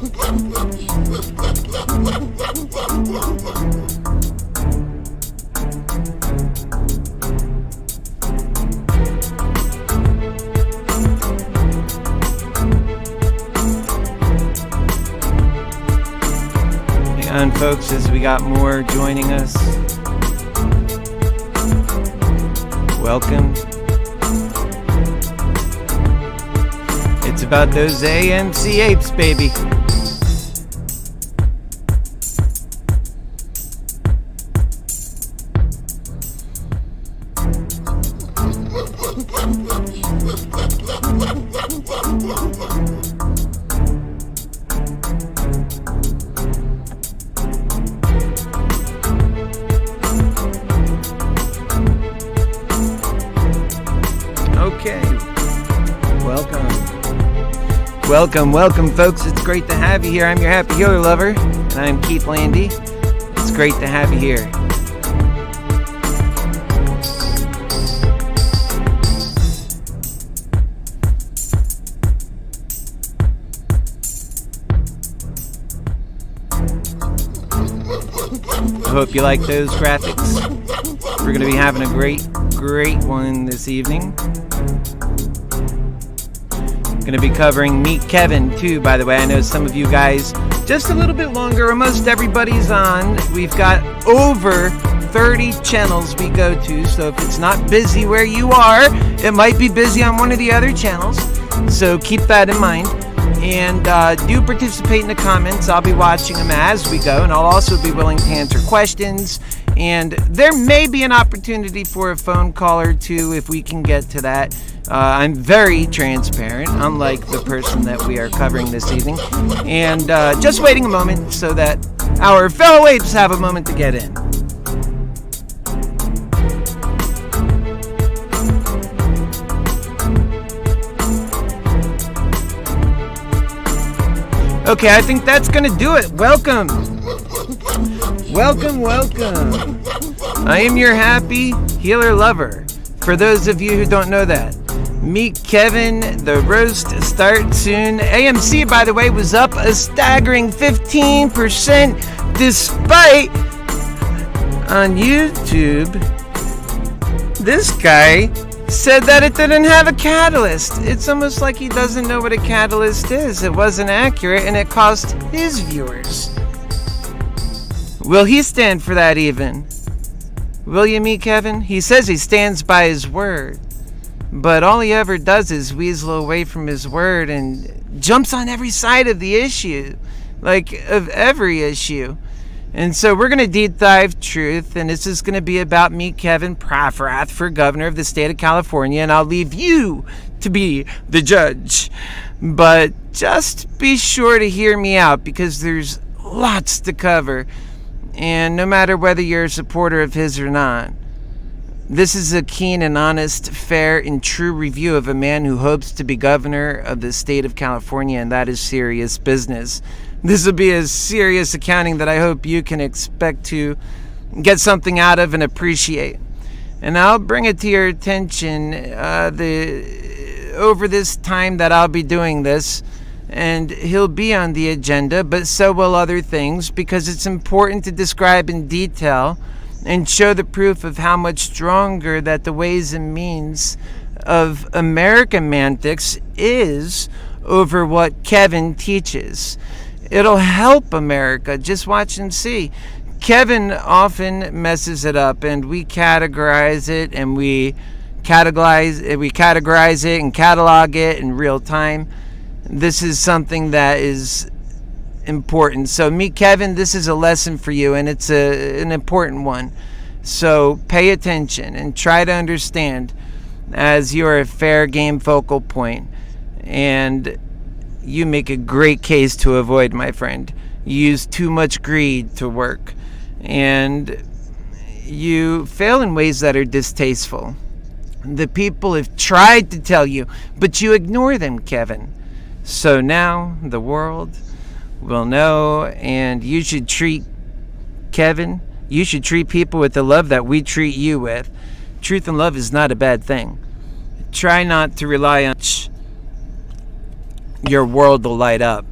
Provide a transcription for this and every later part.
Hang on, folks, as we got more joining us. Welcome. It's about those AMC apes, baby. Welcome, folks. It's great to have you here. I'm your happy healer lover, and I'm Keith Landy. It's great to have you here. I hope you like those graphics. We're going to be having a great one this evening. Going to be covering MeetKevin too, by the way. I know some of you guys just a little bit longer. Almost everybody's on. We've got over 30 channels we go to, so if it's not busy where you are, it might be busy on one of the other channels, so keep that in mind. And do participate in the comments. I'll be watching them as we go, and I'll also be willing to answer questions, and there may be an opportunity for a phone call or two if we can get to that. I'm very transparent, unlike the person that we are covering this evening. And just waiting a moment so that our fellow apes have a moment to get in. Okay, I think that's going to do it. Welcome. I am your happy healer lover. For those of you who don't know that, MeetKevin, the roast starts soon. AMC, by the way, was up a staggering 15% despite on YouTube. This guy said that it didn't have a catalyst. It's almost like he doesn't know what a catalyst is. It wasn't accurate and it cost his viewers. Will he stand for that even? Will you, MeetKevin? He says he stands by his word, but all he ever does is weasel away from his word and jumps on every side of the issue, like of every issue. And so we're going to deep dive truth, and this is going to be about MeetKevin Prafrath for governor of the state of California, and I'll leave you to be the judge. But just be sure to hear me out, because there's lots to cover, and no matter whether you're a supporter of his or not, this is a keen and honest, fair and true review of a man who hopes to be governor of the state of California, and that is serious business. This will be a serious accounting that I hope you can expect to get something out of and appreciate. And I'll bring it to your attention over this time that I'll be doing this, and he'll be on the agenda, but so will other things, because it's important to describe in detail and show the proof of how much stronger that the ways and means of American mantics is over what Kevin teaches. It'll help America. Just watch and see. Kevin often messes it up, and we categorize it, and we categorize it and catalog it in real time. This is something that is important. So MeetKevin, this is a lesson for you, and it's an important one. So pay attention and try to understand, as you're a fair game focal point, and you make a great case to avoid, my friend. You use too much greed to work, and you fail in ways that are distasteful. The people have tried to tell you, but you ignore them, Kevin. So now the world will know, and you should treat Kevin, you should treat people with the love that we treat you with. Truth and love is not a bad thing. Try not to rely on your world will light up.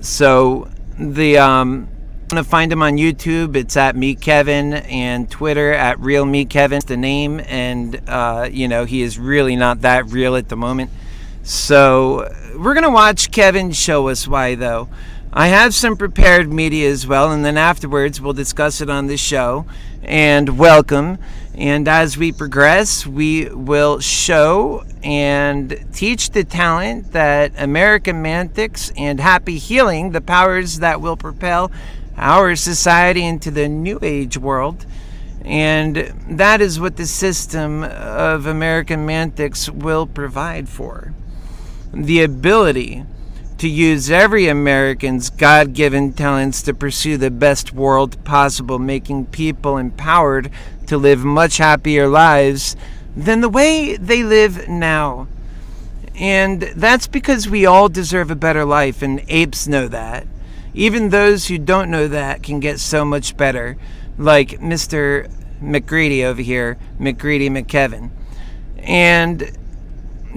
So I'm gonna find him on YouTube. It's at MeetKevin, and Twitter at Real MeetKevin. The name, and he is really not that real at the moment. So we're gonna watch Kevin show us why, though. I have some prepared media as well, and then afterwards we'll discuss it on the show. And welcome. And as we progress, we will show and teach the talent that American Mantics and Happy Healing, the powers that will propel our society into the New Age world. And that is what the system of American Mantics will provide for. The ability to use every American's God-given talents to pursue the best world possible, making people empowered to live much happier lives than the way they live now. And that's because we all deserve a better life, and apes know that. Even those who don't know that can get so much better, like Mr. McGreedy over here, MeetKevin. And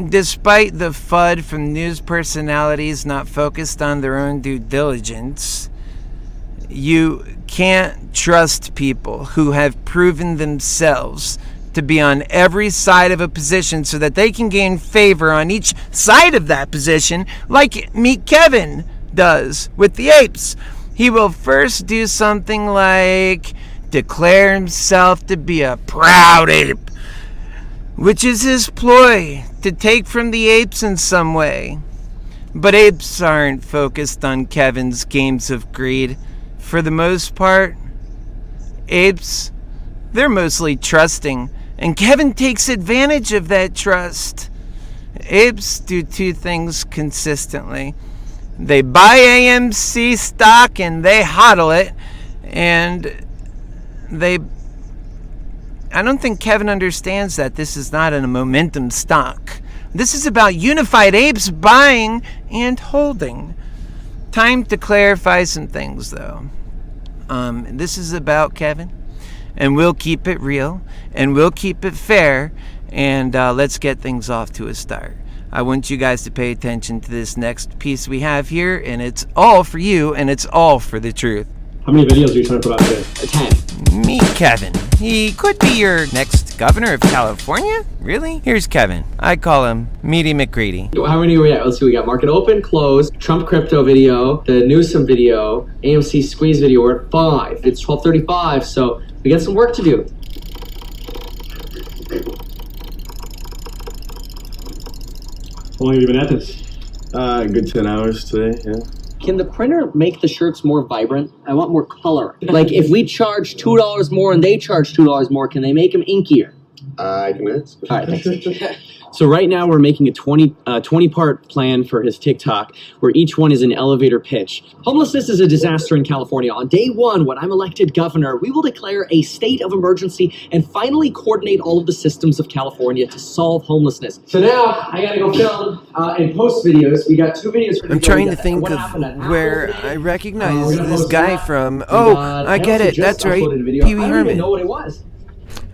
despite the FUD from news personalities not focused on their own due diligence, you can't trust people who have proven themselves to be on every side of a position so that they can gain favor on each side of that position, like MeetKevin does with the apes. He will first do something like declare himself to be a proud ape, which is his ploy to take from the apes in some way. But apes aren't focused on Kevin's games of greed. For the most part, apes, they're mostly trusting, and Kevin takes advantage of that trust. Apes do two things consistently. They buy AMC stock and they hodl it, and I don't think Kevin understands that this is not a momentum stock. This is about unified apes buying and holding. Time to clarify some things, though. This is about Kevin, and we'll keep it real, and we'll keep it fair, and let's get things off to a start. I want you guys to pay attention to this next piece we have here, and it's all for you, and it's all for the truth. How many videos are you trying to put out today? 10. MeetKevin. He could be your next governor of California? Really? Here's Kevin. I call him Meaty McGreedy. How many are we at? Let's see, we got market open, close, Trump crypto video, the Newsom video, AMC squeeze video. We're at 5. It's 12:35, so we got some work to do. How long have you been at this? Good 10 hours today, yeah. Can the printer make the shirts more vibrant? I want more color. Like, if we charge $2 more and they charge $2 more, can they make them inkier? I can ask. All right, thanks. So right now we're making a 20-part plan for his TikTok, where each one is an elevator pitch. Homelessness is a disaster in California. On day 1, when I'm elected governor, we will declare a state of emergency and finally coordinate all of the systems of California to solve homelessness. So now I gotta go film and post videos. We got 2 videos. I'm trying to think of where I recognize this guy from. Oh, I get it. That's right. Pee Wee Herman. I don't even know what it was.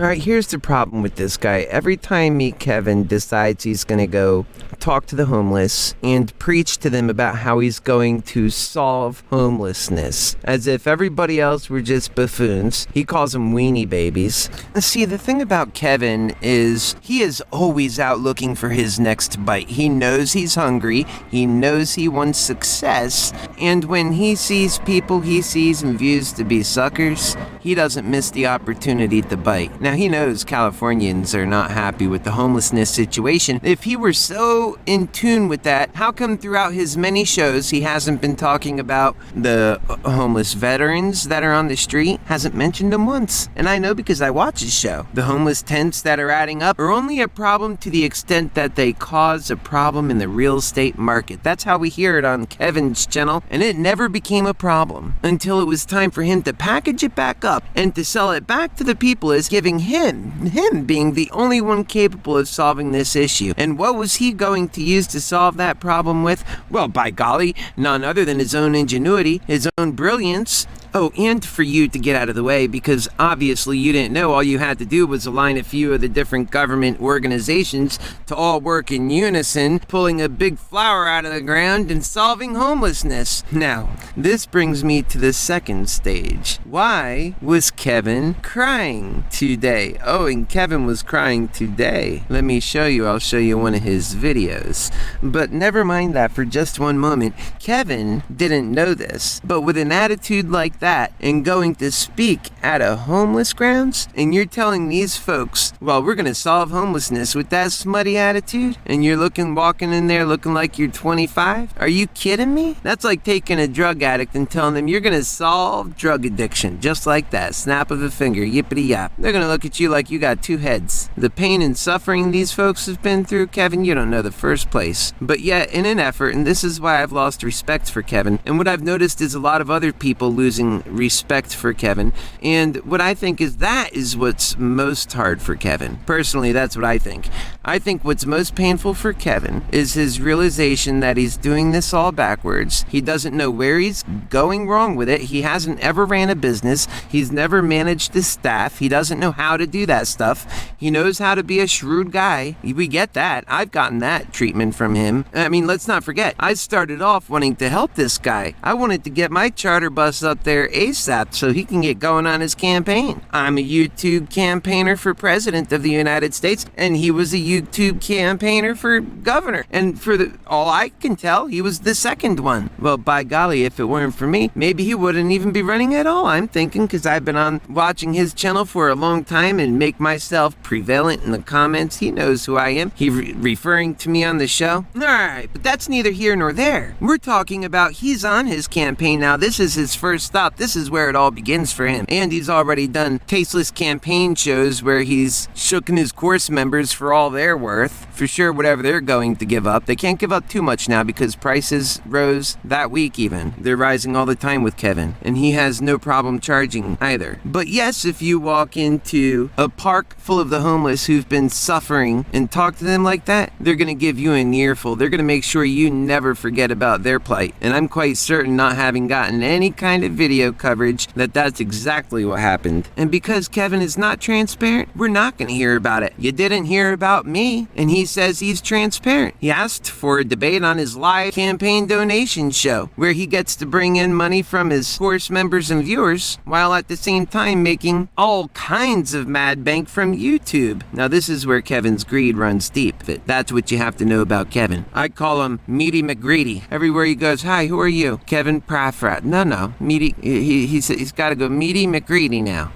All right, here's the problem with this guy. Every time MeetKevin decides he's going to go talk to the homeless and preach to them about how he's going to solve homelessness, as if everybody else were just buffoons. He calls them weenie babies. See, the thing about Kevin is he is always out looking for his next bite. He knows he's hungry. He knows he wants success. And when he sees people he sees and views to be suckers, he doesn't miss the opportunity to bite. Now, he knows Californians are not happy with the homelessness situation. If he were so in tune with that, how come throughout his many shows he hasn't been talking about the homeless veterans that are on the street? Hasn't mentioned them once. And I know because I watch his show. The homeless tents that are adding up are only a problem to the extent that they cause a problem in the real estate market. That's how we hear it on Kevin's channel, and it never became a problem until it was time for him to package it back up and to sell it back to the people as giving him being the only one capable of solving this issue. And what was he going to use to solve that problem with? Well, by golly, none other than his own ingenuity, his own brilliance. Oh, and for you to get out of the way, because obviously you didn't know. All you had to do was align a few of the different government organizations to all work in unison, pulling a big flower out of the ground and solving homelessness. Now, this brings me to the second stage. Why was Kevin crying today? Oh, and Kevin was crying today. Let me show you. I'll show you one of his videos. But never mind that for just one moment. Kevin didn't know this, but with an attitude like that and going to speak at a homeless grounds, and you're telling these folks, well, we're gonna solve homelessness with that smutty attitude, and you're walking in there looking like you're 25? Are you kidding me? That's like taking a drug addict and telling them you're gonna solve drug addiction just like that, snap of a finger, yippity yap. They're gonna look at you like you got two heads. The pain and suffering these folks have been through, Kevin, you don't know the first place. But yet, in an effort, and this is why I've lost respect for Kevin, and what I've noticed is a lot of other people losing respect for Kevin, and what I think is that is what's most hard for Kevin. Personally, that's what I think. I think what's most painful for Kevin is his realization that he's doing this all backwards. He doesn't know where he's going wrong with it. He hasn't ever ran a business. He's never managed his staff. He doesn't know how to do that stuff. He knows how to be a shrewd guy. We get that. I've gotten that treatment from him. I mean, let's not forget, I started off wanting to help this guy. I wanted to get my charter bus up there ASAP so he can get going on his campaign. I'm a YouTube campaigner for president of the United States, and he was a YouTube campaigner for governor. And for all I can tell, he was the second one. Well, by golly, if it weren't for me, maybe he wouldn't even be running at all, I'm thinking, because I've been on watching his channel for a long time and make myself prevalent in the comments. He knows who I am. He referring to me on the show. Alright, but that's neither here nor there. We're talking about he's on his campaign now. This is his first stop. This is where it all begins for him. And he's already done tasteless campaign shows where he's shooken his course members for all they're worth. For sure, whatever they're going to give up. They can't give up too much now because prices rose that week even. They're rising all the time with Kevin. And he has no problem charging either. But yes, if you walk into a park full of the homeless who've been suffering and talk to them like that, they're going to give you an earful. They're going to make sure you never forget about their plight. And I'm quite certain, not having gotten any kind of video coverage, that that's exactly what happened. And because Kevin is not transparent, we're not going to hear about it. You didn't hear about me, and he says he's transparent. He asked for a debate on his live campaign donation show, where he gets to bring in money from his course members and viewers, while at the same time making all kinds of mad bank from YouTube. Now this is where Kevin's greed runs deep. That's what you have to know about Kevin. I call him Meaty McGreedy. Everywhere he goes, hi, who are you? Kevin Praffrat. No, Meaty, he's got to go Meaty McGreedy now.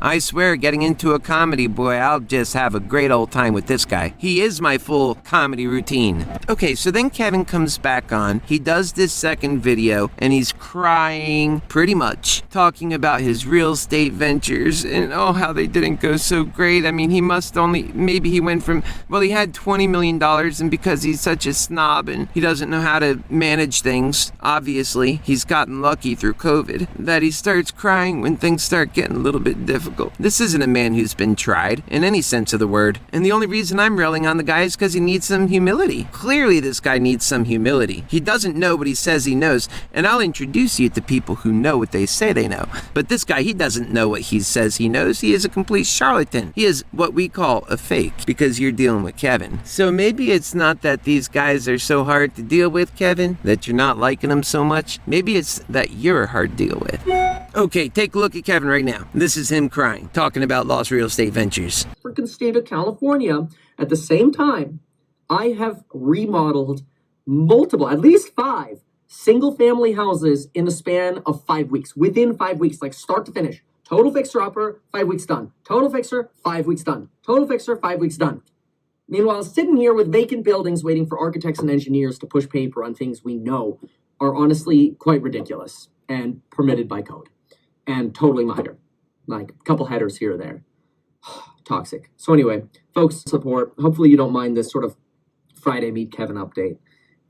I swear, getting into a comedy, boy, I'll just have a great old time with this guy. He is my full comedy routine. Okay, so then Kevin comes back on. He does this second video, and he's crying, pretty much, talking about his real estate ventures, and oh, how they didn't go so great. I mean, maybe he went from, well, he had $20 million, and because he's such a snob and he doesn't know how to manage things, obviously, he's gotten lucky through COVID, that he starts crying when things start getting a little bit difficult. This isn't a man who's been tried, in any sense of the word, and the only reason I'm railing on the guy is because he needs some humility. Clearly, this guy needs some humility. He doesn't know what he says he knows, and I'll introduce you to people who know what they say they know. But this guy, he doesn't know what he says he knows. He is a complete charlatan. He is what we call a fake, because you're dealing with Kevin. So maybe it's not that these guys are so hard to deal with, Kevin, that you're not liking them so much. Maybe it's that you're hard to deal with. Okay, take a look at Kevin right now. This is him crying, talking about lost real estate ventures. Freaking state of California. At the same time, I have remodeled multiple, at least 5 single-family houses in the span of 5 weeks. Within 5 weeks, like start to finish. Total fixer-upper, 5 weeks done. Total fixer, 5 weeks done. Total fixer, 5 weeks done. Meanwhile, sitting here with vacant buildings waiting for architects and engineers to push paper on things we know are honestly quite ridiculous and permitted by code. And totally minor. Like a couple headers here or there. Toxic. So anyway, folks, support. Hopefully you don't mind this sort of Friday Meet Kevin update.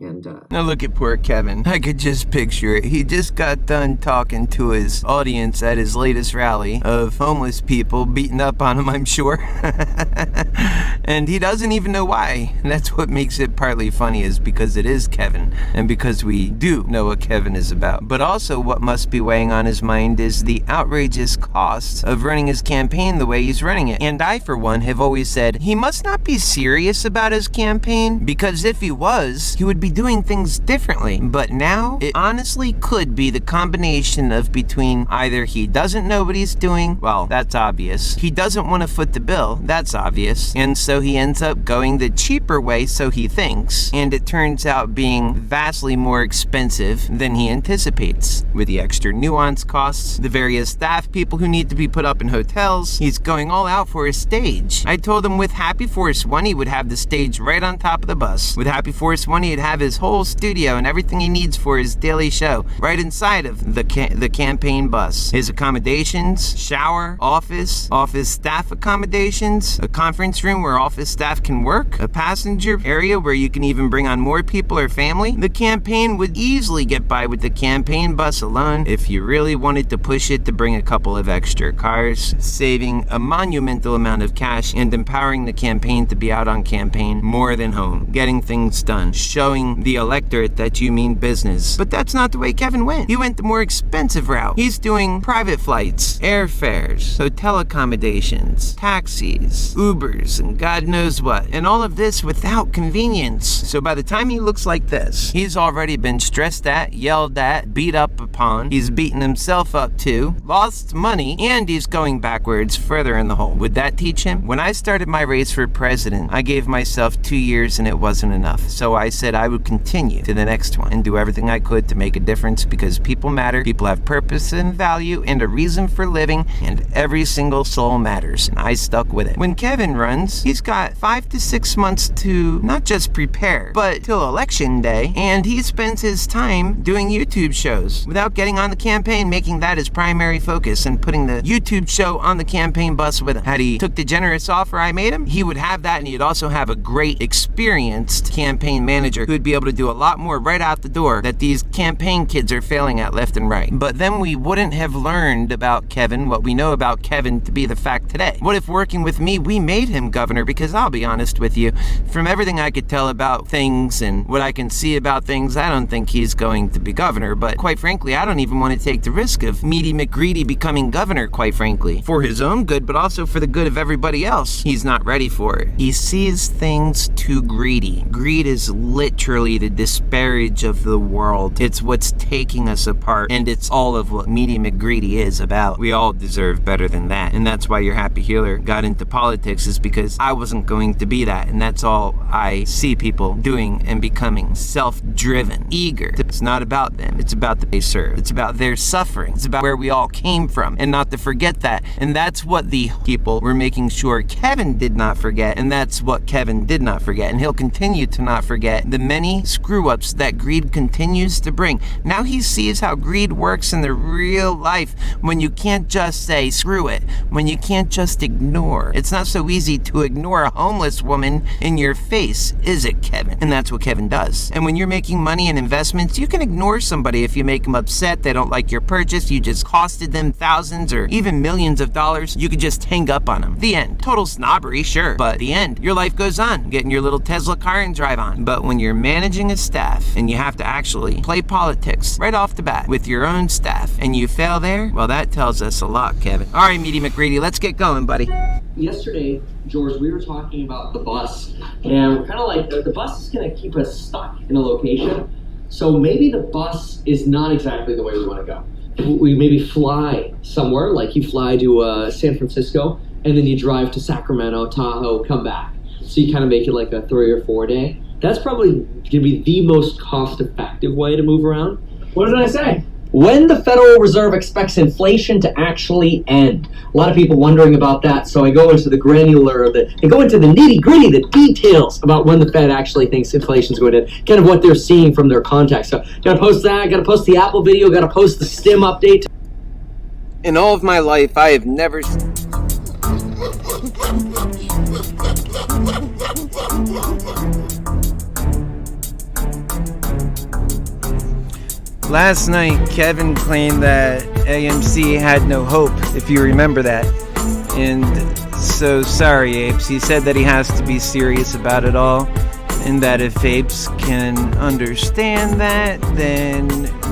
And Now look at poor Kevin. I could just picture it. He just got done talking to his audience at his latest rally of homeless people beating up on him, I'm sure. And he doesn't even know why. And that's what makes it partly funny, is because it is Kevin and because we do know what Kevin is about. But also what must be weighing on his mind is the outrageous costs of running his campaign the way he's running it. And I, for one, have always said he must not be serious about his campaign, because if he was, he would be doing things differently. But now it honestly could be the combination of between either he doesn't know what he's doing, well, that's obvious, he doesn't want to foot the bill, that's obvious, and so he ends up going the cheaper way, so he thinks, and it turns out being vastly more expensive than he anticipates, with the extra nuance costs, the various staff people who need to be put up in hotels. He's going all out for his stage. I told him with Happy Force 1 he would have the stage right on top of the bus. With Happy Force 1 he'd have his whole studio and everything he needs for his daily show right inside of the campaign bus. His accommodations, shower, office staff accommodations, a conference room where office staff can work, a passenger area where you can even bring on more people or family. The campaign would easily get by with the campaign bus alone if you really wanted to push it to bring a couple of extra cars, saving a monumental amount of cash and empowering the campaign to be out on campaign more than home, getting things done, showing the electorate that you mean business. But that's not the way Kevin went. He went the more expensive route. He's doing private flights, airfares, hotel accommodations, taxis, Ubers, and God knows what. And all of this without convenience. So by the time he looks like this, he's already been stressed at, yelled at, beat up upon. He's beaten himself up too, lost money, and he's going backwards further in the hole. Would that teach him? When I started my race for president, I gave myself 2 years and it wasn't enough. So I said I would continue to the next one and do everything I could to make a difference, because people matter, people have purpose and value and a reason for living, and every single soul matters. And I stuck with it. When Kevin runs, he's got 5 to 6 months to not just prepare, but till election day, and he spends his time doing YouTube shows without getting on the campaign, making that his primary focus and putting the YouTube show on the campaign bus with him. Had he took the generous offer I made him, he would have that, and he'd also have a great experienced campaign manager who would be able to do a lot more right out the door that these campaign kids are failing at left and right. But then we wouldn't have learned about Kevin what we know about Kevin to be the fact today. What if working with me, we made him governor? Because I'll be honest with you, from everything I could tell about things and what I can see about things, I don't think he's going to be governor. But quite frankly, I don't even want to take the risk of Meaty McGreedy becoming governor, quite frankly. For his own good, but also for the good of everybody else. He's not ready for it. He sees things too greedy. Greed is literally the disparage of the world. It's what's taking us apart, and it's all of what Meaty McGreedy is about. We all deserve better than that, and that's why your happy healer got into politics, is because I wasn't going to be that, and that's all I see people doing and becoming. Self-driven, eager. It's not about them. It's about the they serve. It's about their suffering. It's about where we all came from, and not to forget that. And that's what the people were making sure Kevin did not forget, and that's what Kevin did not forget, and he'll continue to not forget the many screw-ups that greed continues to bring. Now he sees how greed works in the real life, when you can't just say screw it, when you can't just ignore. It's not so easy to ignore a homeless woman in your face, is it, Kevin? And that's what Kevin does. And when you're making money and investments, you can ignore somebody if you make them upset, they don't like your purchase, you just costed them thousands or even millions of dollars, you could just hang up on them. The end. Total snobbery, sure, but the end. Your life goes on, getting your little Tesla car and drive on. But when you're managing a staff and you have to actually play politics right off the bat with your own staff and you fail there, well, that tells us a lot, Kevin. All right, Meaty McGreedy, let's get going, buddy. Yesterday, George, we were talking about the bus, and we're kind of like, the bus is going to keep us stuck in a location, so maybe the bus is not exactly the way we want to go. We maybe fly somewhere, like you fly to San Francisco, and then you drive to Sacramento, Tahoe, come back. So you kind of make it like a 3 or 4 day. That's probably going to be the most cost-effective way to move around. What did I say? When the Federal Reserve expects inflation to actually end. A lot of people wondering about that, so I go into the granular, I go into the nitty-gritty, the details about when the Fed actually thinks inflation's going to end, kind of what they're seeing from their contacts. So gotta post that, gotta post the Apple video, gotta post the STEM update. In all of my life, I have never... Last night, Kevin claimed that AMC had no hope, if you remember that. And so sorry, Apes. He said that he has to be serious about it all, and that if Apes can understand that, then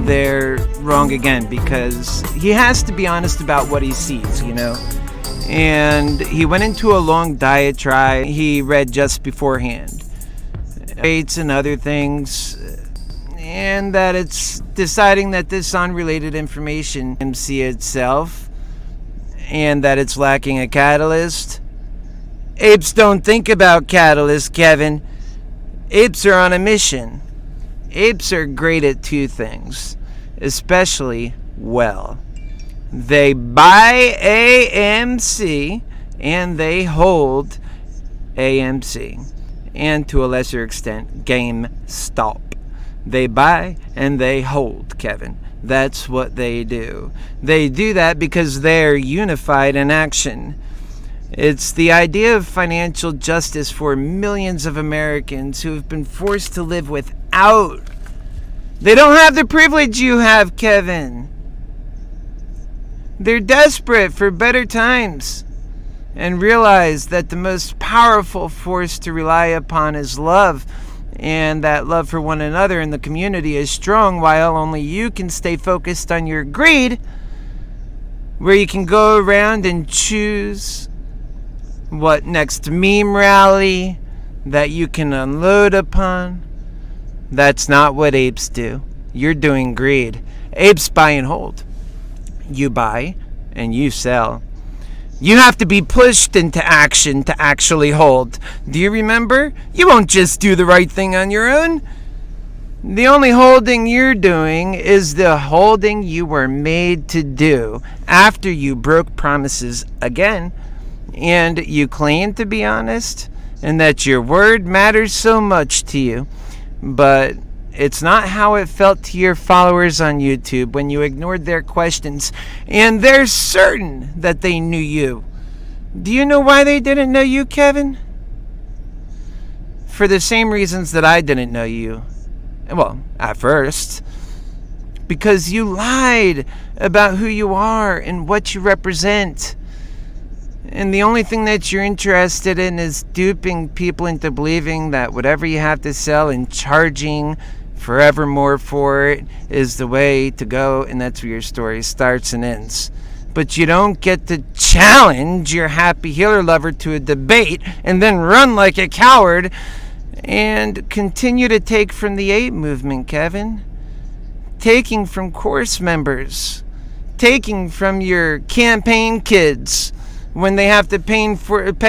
they're wrong again, because he has to be honest about what he sees, you know? And he went into a long diatribe he read just beforehand. Rates and other things, and that it's deciding that this unrelated information MC itself, and that it's lacking a catalyst. Apes don't think about catalyst, Kevin. Apes are on a mission. Apes are great at two things, especially well. They buy AMC and they hold AMC, and to a lesser extent, GameStop. They buy and they hold, Kevin. That's what they do. They do that because they're unified in action. It's the idea of financial justice for millions of Americans who have been forced to live without. They don't have the privilege you have, Kevin. They're desperate for better times and realize that the most powerful force to rely upon is love, and that love for one another in the community is strong, while only you can stay focused on your greed, where you can go around and choose what next meme rally that you can unload upon. That's not what apes do. You're doing greed. Apes buy and hold. You buy and you sell. You have to be pushed into action to actually hold. Do you remember? You won't just do the right thing on your own. The only holding you're doing is the holding you were made to do after you broke promises again, and you claim to be honest and that your word matters so much to you, but it's not how it felt to your followers on YouTube when you ignored their questions, and they're certain that they knew you. Do you know why they didn't know you, Kevin? For the same reasons that I didn't know you. Well, at first. Because you lied about who you are and what you represent. And the only thing that you're interested in is duping people into believing that whatever you have to sell and charging forevermore for it is the way to go, and that's where your story starts and ends. But you don't get to challenge your happy healer lover to a debate and then run like a coward and continue to take from the ape movement, Kevin. Taking from course members. Taking from your campaign kids when they have to pay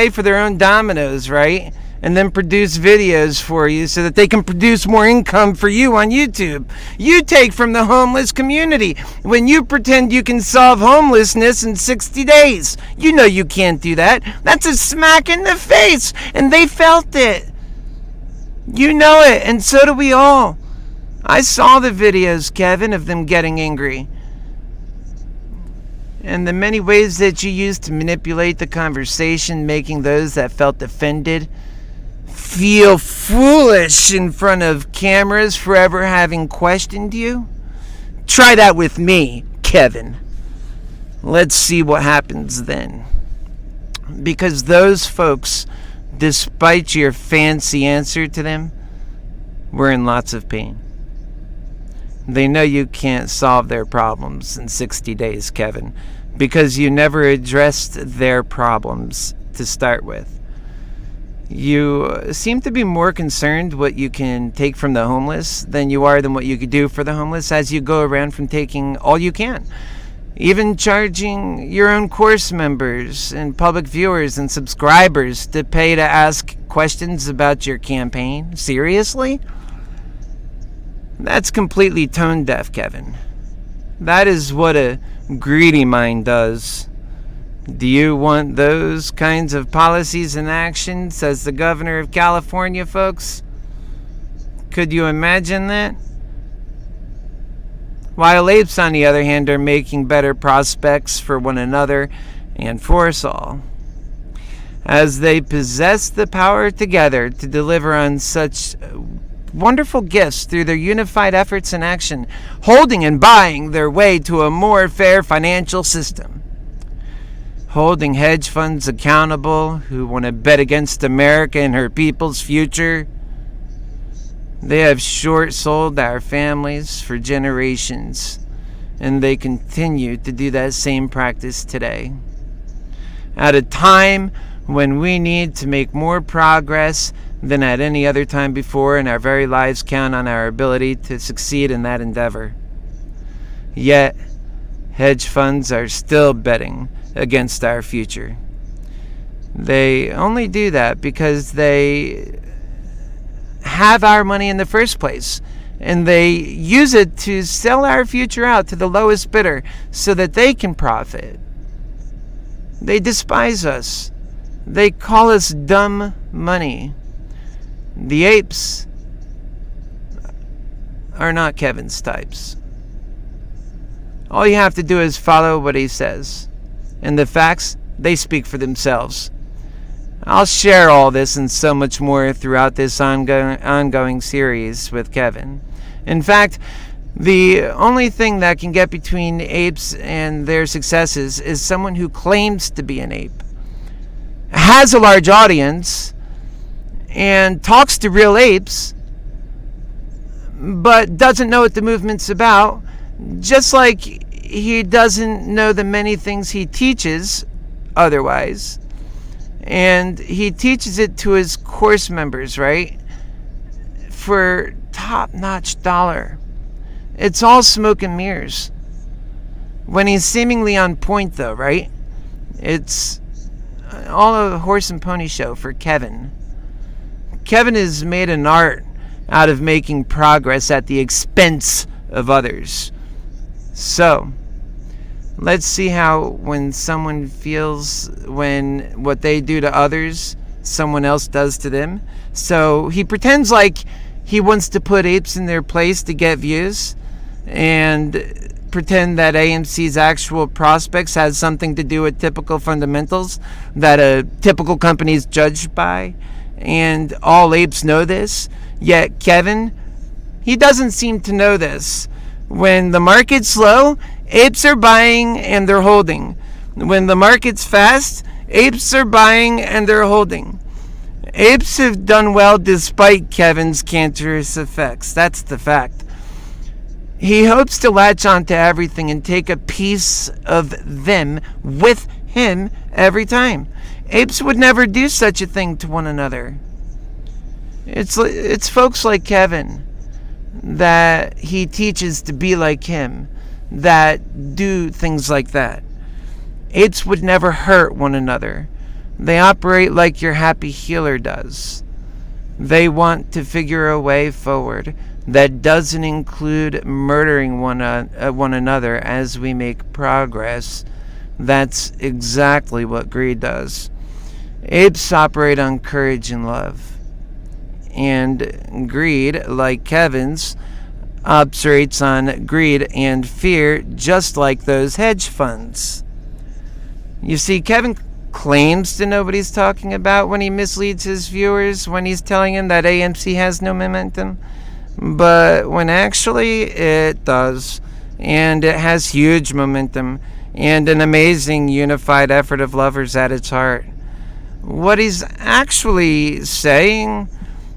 for their own dominoes, right? And then produce videos for you so that they can produce more income for you on YouTube. You take from the homeless community when you pretend you can solve homelessness in 60 days. You know you can't do that. That's a smack in the face, and they felt it. You know it, and so do we all. I saw the videos, Kevin, of them getting angry. And the many ways that you used to manipulate the conversation, making those that felt offended feel foolish in front of cameras for ever having questioned you. Try that with me, Kevin. Let's see what happens then. Because those folks, despite your fancy answer to them, were in lots of pain. They know you can't solve their problems in 60 days, Kevin, because you never addressed their problems to start with. You seem to be more concerned what you can take from the homeless than you are than what you could do for the homeless, as you go around from taking all you can. Even charging your own course members and public viewers and subscribers to pay to ask questions about your campaign. Seriously? That's completely tone deaf, Kevin. That is what a greedy mind does. Do you want those kinds of policies and actions as the governor of California, folks? Could you imagine that? While apes, on the other hand, are making better prospects for one another and for us all, as they possess the power together to deliver on such wonderful gifts through their unified efforts and action, holding and buying their way to a more fair financial system. Holding hedge funds accountable who want to bet against America and her people's future. They have short-sold our families for generations, and they continue to do that same practice today. At a time when we need to make more progress than at any other time before, and our very lives count on our ability to succeed in that endeavor. Yet, hedge funds are still betting against our future. They only do that because they have our money in the first place, and they use it to sell our future out to the lowest bidder so that they can profit. They despise us. They call us dumb money. The apes are not Kevin's types. All you have to do is follow what he says, and the facts, they speak for themselves. I'll share all this and so much more throughout this ongoing series with Kevin. In fact, the only thing that can get between apes and their successes is someone who claims to be an ape, has a large audience, and talks to real apes, but doesn't know what the movement's about, just like he doesn't know the many things he teaches otherwise. And he teaches it to his course members, right? For top-notch dollar. It's all smoke and mirrors. When he's seemingly on point, though, right? It's all a horse and pony show for Kevin. Kevin has made an art out of making progress at the expense of others. So, let's see how when someone feels when what they do to others, someone else does to them. So he pretends like he wants to put apes in their place to get views, and pretend that AMC's actual prospects has something to do with typical fundamentals that a typical company is judged by. And all apes know this. Yet Kevin, he doesn't seem to know this. When the market's low, apes are buying and they're holding. When the market's fast, apes are buying and they're holding. Apes have done well despite Kevin's cancerous effects. That's the fact. He hopes to latch onto everything and take a piece of them with him every time. Apes would never do such a thing to one another. It's folks like Kevin that he teaches to be like him that do things like that. Apes would never hurt one another. They operate like your happy healer does. They want to figure a way forward that doesn't include murdering one another as we make progress. That's exactly what greed does. Apes operate on courage and love. And greed, like Kevin's, operates on greed and fear, just like those hedge funds. You see, Kevin claims to know what he's talking about when he misleads his viewers when he's telling him that AMC has no momentum. But when actually it does, and it has huge momentum, and an amazing unified effort of lovers at its heart. What he's actually saying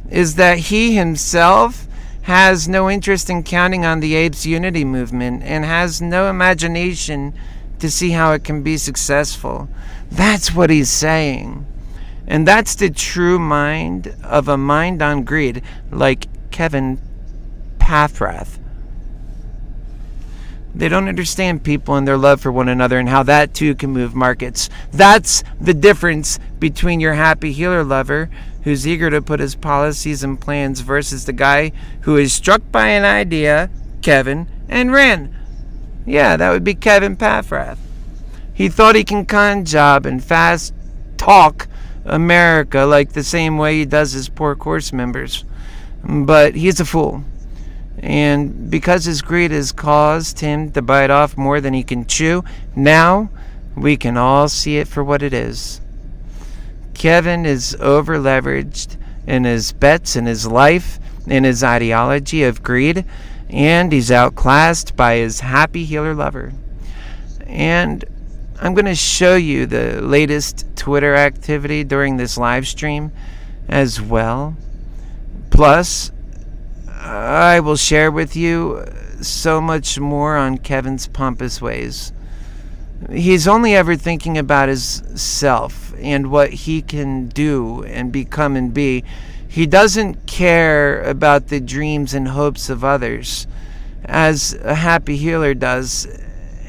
is that he himself has no interest in counting on the Apes unity movement and has no imagination to see how it can be successful. That's what he's saying. And that's the true mind of a mind on greed, like Kevin Pathrath. They don't understand people and their love for one another and how that too can move markets. That's the difference between your happy healer lover who's eager to put his policies and plans versus the guy who is struck by an idea, Kevin, and ran. Yeah, that would be Kevin Pathrath. He thought he can con job and fast talk America like the same way he does his poor course members. But he's a fool. And because his greed has caused him to bite off more than he can chew, now we can all see it for what it is. Kevin is over-leveraged in his bets and his life in his ideology of greed, and he's outclassed by his happy healer lover. And I'm going to show you the latest Twitter activity during this live stream as well. Plus, I will share with you so much more on Kevin's pompous ways. He's only ever thinking about his self and what he can do and become and be. He doesn't care about the dreams and hopes of others, as a happy healer does.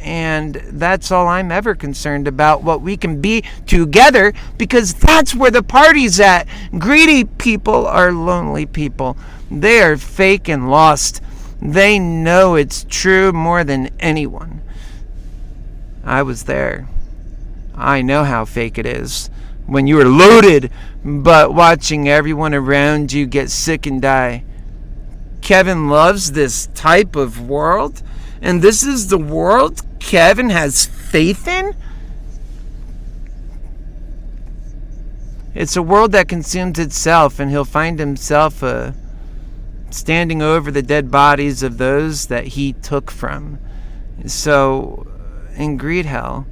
And that's all I'm ever concerned about, what we can be together, because that's where the party's at. Greedy people are lonely people. They are fake and lost. They know it's true more than anyone. I was there. I know how fake it is when you are loaded, but watching everyone around you get sick and die. Kevin loves this type of world, and this is the world Kevin has faith in? It's a world that consumes itself, and he'll find himself standing over the dead bodies of those that he took from. So, in greed hell,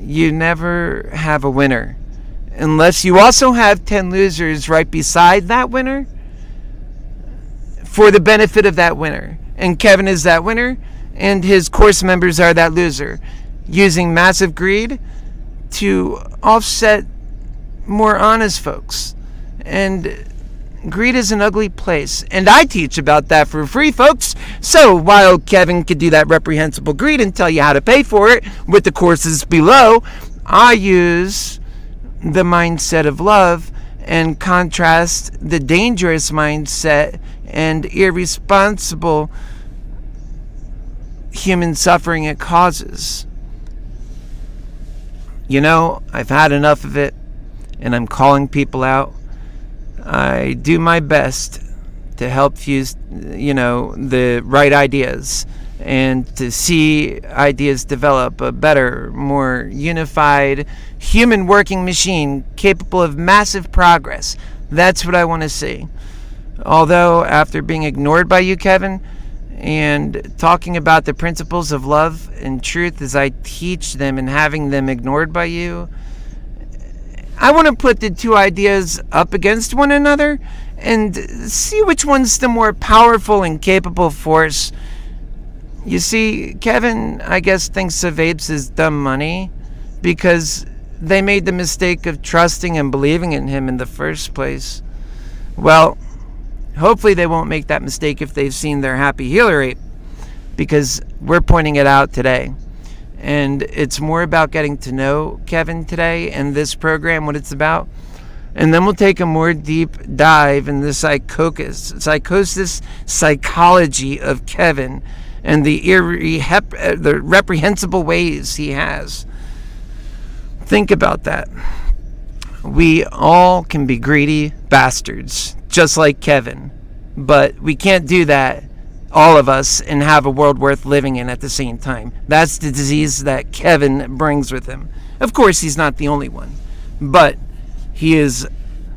you never have a winner, unless you also have 10 losers right beside that winner for the benefit of that winner. And Kevin is that winner, and his course members are that loser, using massive greed to offset more honest folks. And greed is an ugly place, and I teach about that for free, folks. So while Kevin could do that reprehensible greed and tell you how to pay for it with the courses below, I use the mindset of love and contrast the dangerous mindset and irresponsible human suffering it causes. You know, I've had enough of it, and I'm calling people out. I do my best to help fuse, the right ideas, and to see ideas develop a better, more unified human working machine capable of massive progress. That's what I want to see. Although, after being ignored by you, Kevin, and talking about the principles of love and truth as I teach them and having them ignored by you, I want to put the two ideas up against one another and see which one's the more powerful and capable force. You see, Kevin, I guess, thinks of apes as dumb money because they made the mistake of trusting and believing in him in the first place. Well, hopefully they won't make that mistake if they've seen their happy healer ape, because we're pointing it out today. And it's more about getting to know Kevin today and this program, what it's about. And then we'll take a more deep dive in the psychosis psychology of Kevin and the reprehensible ways he has. Think about that. We all can be greedy bastards, just like Kevin. But we can't do that, all of us, and have a world worth living in at the same time. That's the disease that Kevin brings with him. Of course, he's not the only one, but he is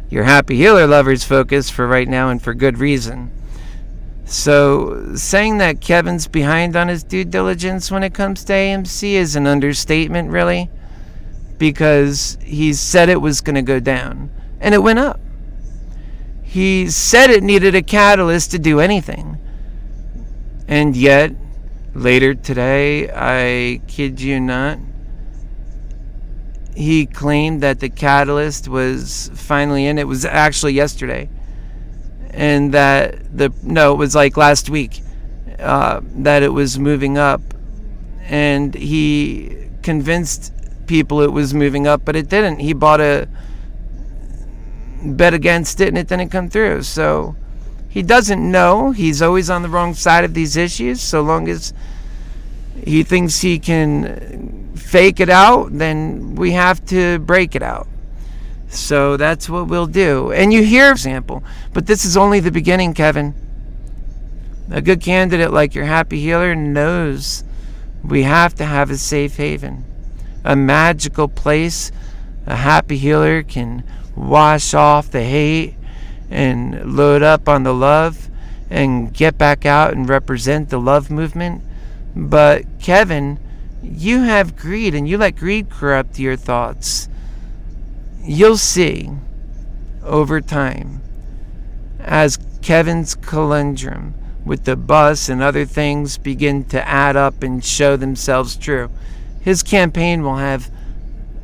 your happy healer lover's focus for right now, and for good reason. So saying that Kevin's behind on his due diligence when it comes to AMC is an understatement, really, because he said it was going to go down, and it went up. He said it needed a catalyst to do anything. And yet, later today, I kid you not, he claimed that the catalyst was finally in. It was actually yesterday. And that it was like last week, that it was moving up. And he convinced people it was moving up, but it didn't. He bought a bet against it, and it didn't come through. So he doesn't know. He's always on the wrong side of these issues. So long as he thinks he can fake it out, then we have to break it out. So that's what we'll do. And you hear example, but this is only the beginning, Kevin. A good candidate like your happy healer knows we have to have a safe haven, a magical place a happy healer can wash off the hate and load up on the love and get back out and represent the love movement. But Kevin, you have greed, and you let greed corrupt your thoughts. You'll see over time, as Kevin's conundrum with the bus and other things begin to add up and show themselves true, his campaign will have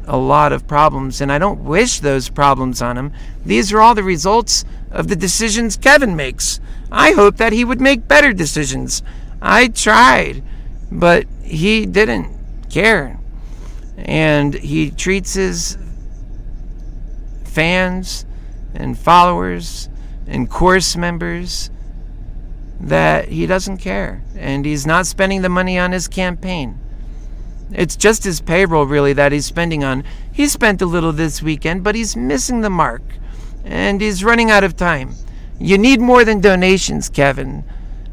a lot of problems, and I don't wish those problems on him. These are all the results of the decisions Kevin makes. I hope that he would make better decisions. I tried, but he didn't care. And he treats his fans and followers and course members that he doesn't care. And he's not spending the money on his campaign. It's just his payroll, really, that he's spending on. He spent a little this weekend, but he's missing the mark. And he's running out of time. You need more than donations, Kevin.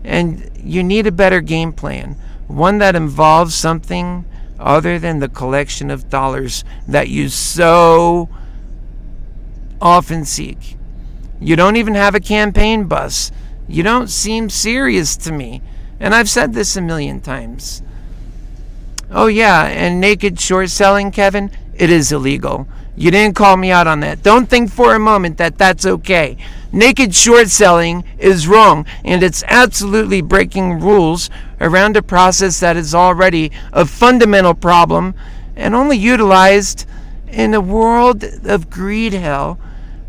And you need a better game plan. One that involves something other than the collection of dollars that you so often seek. You don't even have a campaign bus. You don't seem serious to me. And I've said this a million times. Oh yeah, and naked short selling, Kevin, it is illegal. You didn't call me out on that. Don't think for a moment that that's okay. Naked short selling is wrong, and it's absolutely breaking rules around a process that is already a fundamental problem and only utilized in a world of greed hell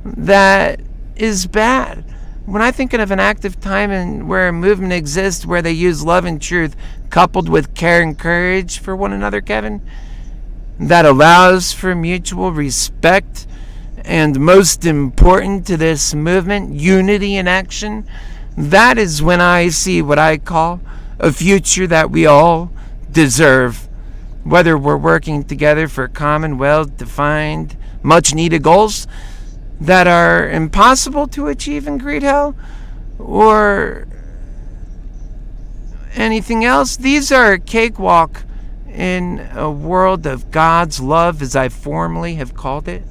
that is bad. When I think of an active time and where a movement exists where they use love and truth coupled with care and courage for one another, Kevin, that allows for mutual respect, and most important to this movement, unity in action, that is when I see what I call a future that we all deserve. Whether we're working together for common, well-defined, much-needed goals that are impossible to achieve in greed hell, or anything else, these are a cakewalk in a world of God's love, as I formerly have called it.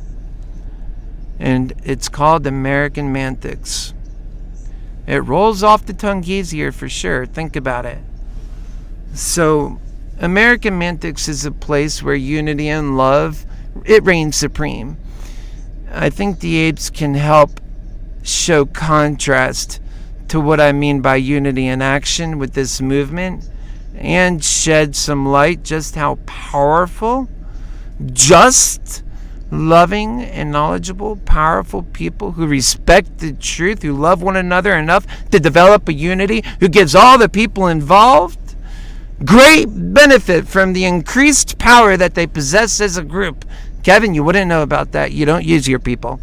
And it's called American Mantics. It rolls off the tongue easier for sure. Think about it. So, American Mantics is a place where unity and love, it reigns supreme. I think the Apes can help show contrast to what I mean by unity in action with this movement, and shed some light just how powerful, just, loving, and knowledgeable, powerful people who respect the truth, who love one another enough to develop a unity, who gives all the people involved great benefit from the increased power that they possess as a group. Kevin, you wouldn't know about that. You don't use your people.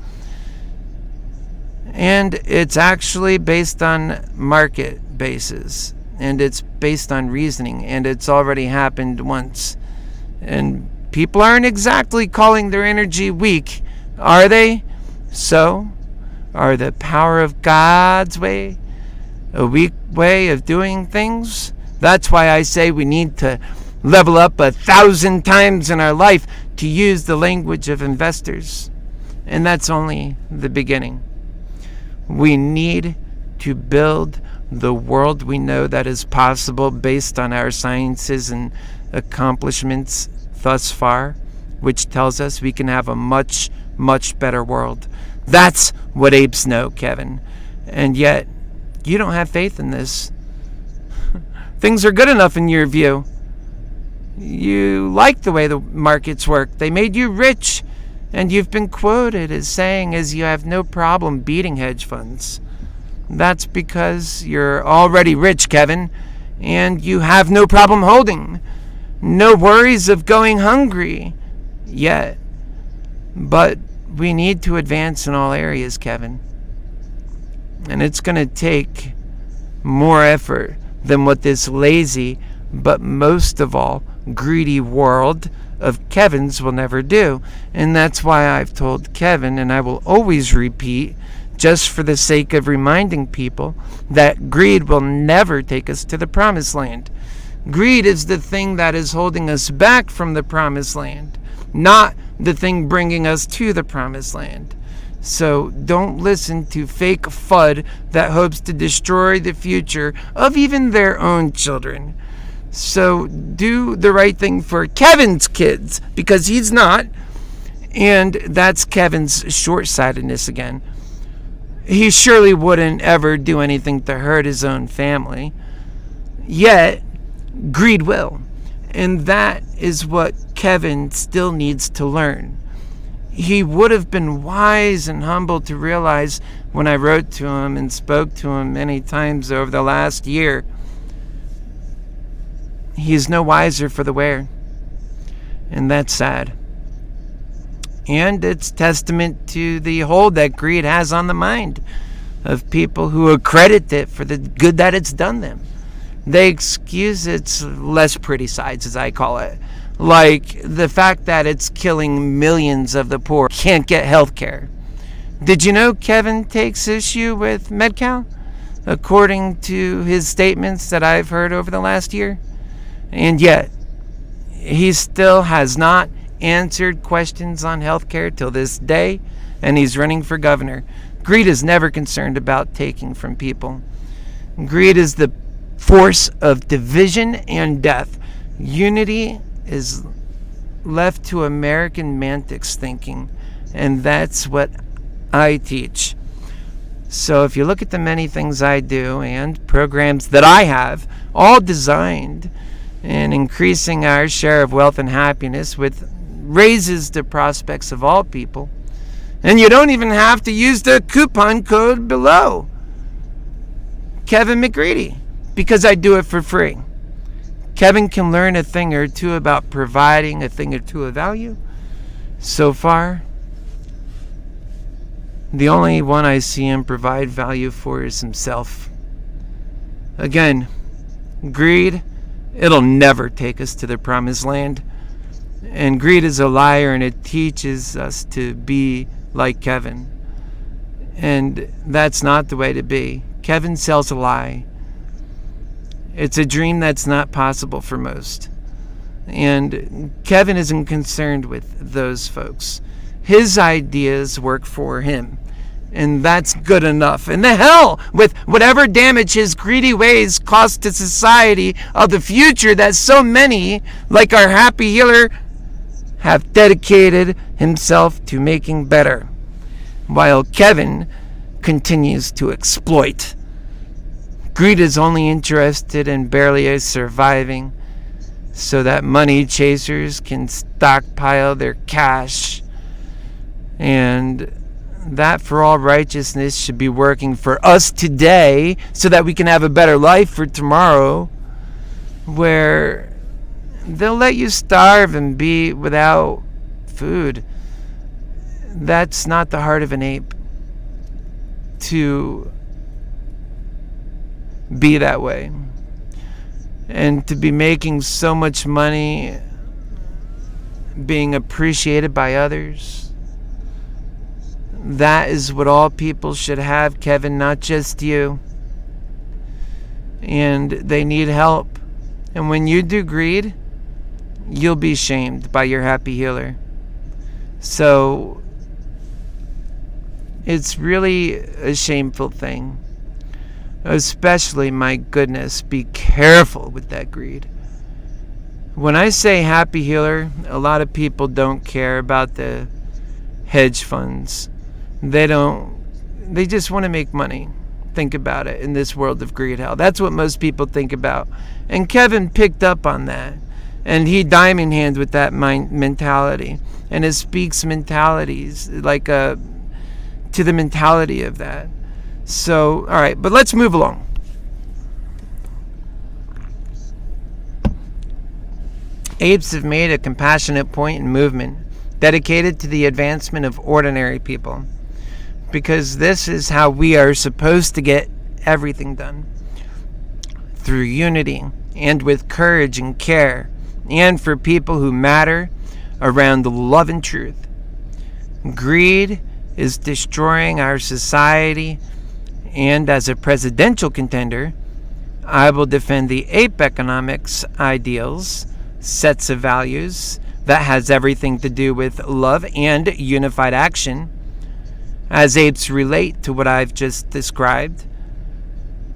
And it's actually based on market basis. And it's based on reasoning. And it's already happened once. And people aren't exactly calling their energy weak, are they? So, are the power of God's way a weak way of doing things? That's why I say we need to level up 1,000 times in our life to use the language of investors. And that's only the beginning. We need to build the world we know that is possible based on our sciences and accomplishments thus far, which tells us we can have a much, much better world. That's what apes know, Kevin. And yet, you don't have faith in this. Things are good enough in your view. You like the way the markets work. They made you rich, and you've been quoted as saying as you have no problem beating hedge funds. That's because you're already rich, Kevin, and you have no problem holding. No worries of going hungry yet. But we need to advance in all areas, Kevin. And it's going to take more effort than what this lazy, but most of all, greedy world of Kevin's will never do. And that's why I've told Kevin, and I will always repeat, just for the sake of reminding people, that greed will never take us to the promised land. Greed is the thing that is holding us back from the promised land, not the thing bringing us to the promised land. So don't listen to fake FUD that hopes to destroy the future of even their own children. So do the right thing for Kevin's kids, because he's not. And that's Kevin's short-sightedness again. He surely wouldn't ever do anything to hurt his own family. Yet, greed will. And that is what Kevin still needs to learn. He would have been wise and humble to realize when I wrote to him and spoke to him many times over the last year, he is no wiser for the wear. And that's sad. And it's testament to the hold that greed has on the mind of people who accredit it for the good that it's done them. They excuse its less pretty sides, as I call it. Like the fact that it's killing millions of the poor can't get health care. Did you know Kevin takes issue with MeetKevin, according to his statements that I've heard over the last year? And yet, he still has not answered questions on health care till this day, and he's running for governor. Greed is never concerned about taking from people. Greed is the force of division and death. Unity is left to American mantics thinking, and that's what I teach. So if you look at the many things I do and programs that I have, all designed in increasing our share of wealth and happiness, with raises the prospects of all people, and you don't even have to use the coupon code below, Kevin McGreedy, because I do it for free. Kevin can learn a thing or two about providing a thing or two of value. So far, the only one I see him provide value for is himself. Again, greed, it'll never take us to the promised land. And greed is a liar, and it teaches us to be like Kevin. And that's not the way to be. Kevin sells a lie. It's a dream that's not possible for most. And Kevin isn't concerned with those folks. His ideas work for him. And that's good enough. And the hell with whatever damage his greedy ways cost to society of the future that so many, like our happy healer, have dedicated himself to making better, while Kevin continues to exploit. Greed is only interested in barely surviving so that money chasers can stockpile their cash, and that for all righteousness should be working for us today so that we can have a better life for tomorrow, where they'll let you starve and be without food. That's not the heart of an ape, to be that way. And to be making so much money, being appreciated by others. That is what all people should have, Kevin, not just you. And they need help. And when you do greed, you'll be shamed by your happy healer. So it's really a shameful thing. Especially, my goodness, be careful with that greed. When I say happy healer, a lot of people don't care about the hedge funds. They just want to make money. Think about it in this world of greed hell. That's what most people think about. And Kevin picked up on that. And he diamond hands with that mentality. And it speaks mentalities, like to the mentality of that. So, all right, but let's move along. Apes have made a compassionate point and movement dedicated to the advancement of ordinary people, because this is how we are supposed to get everything done, through unity and with courage and care, and for people who matter around love and truth. Greed is destroying our society, and as a presidential contender, I will defend the ape economics ideals, sets of values that has everything to do with love and unified action. as apes relate to what I've just described,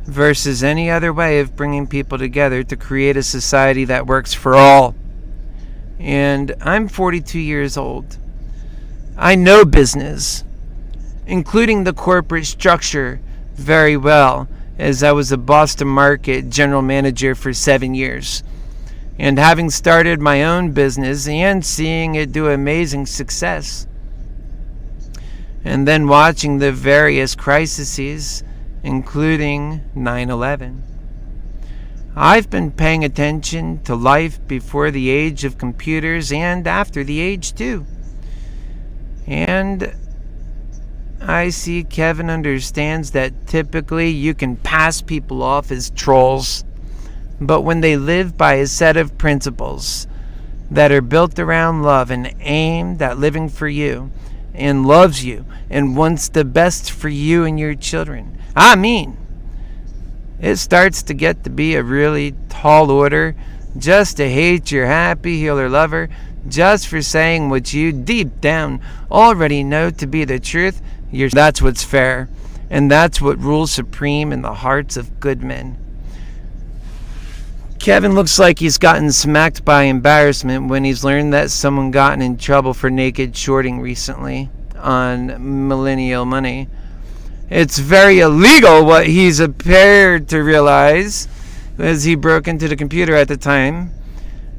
versus any other way of bringing people together to create a society that works for all. And I'm 42 years old. I know business, including the corporate structure, very well, as I was a Boston market general manager for 7 years. And having started my own business and seeing it do amazing success, and then watching the various crises, including 9/11. I've been paying attention to life before the age of computers and after the age too. And I see Kevin understands that typically you can pass people off as trolls, but when they live by a set of principles that are built around love and aimed at living for you and loves you and wants the best for you and your children, it starts to get to be a really tall order just to hate your happy healer lover just for saying what you deep down already know to be the truth. That's what's fair, and that's what rules supreme in the hearts of good men. Kevin looks like he's gotten smacked by embarrassment when he's learned that someone gotten in trouble for naked shorting recently on millennial money. It's very illegal what he's appeared to realize, as he broke into the computer at the time,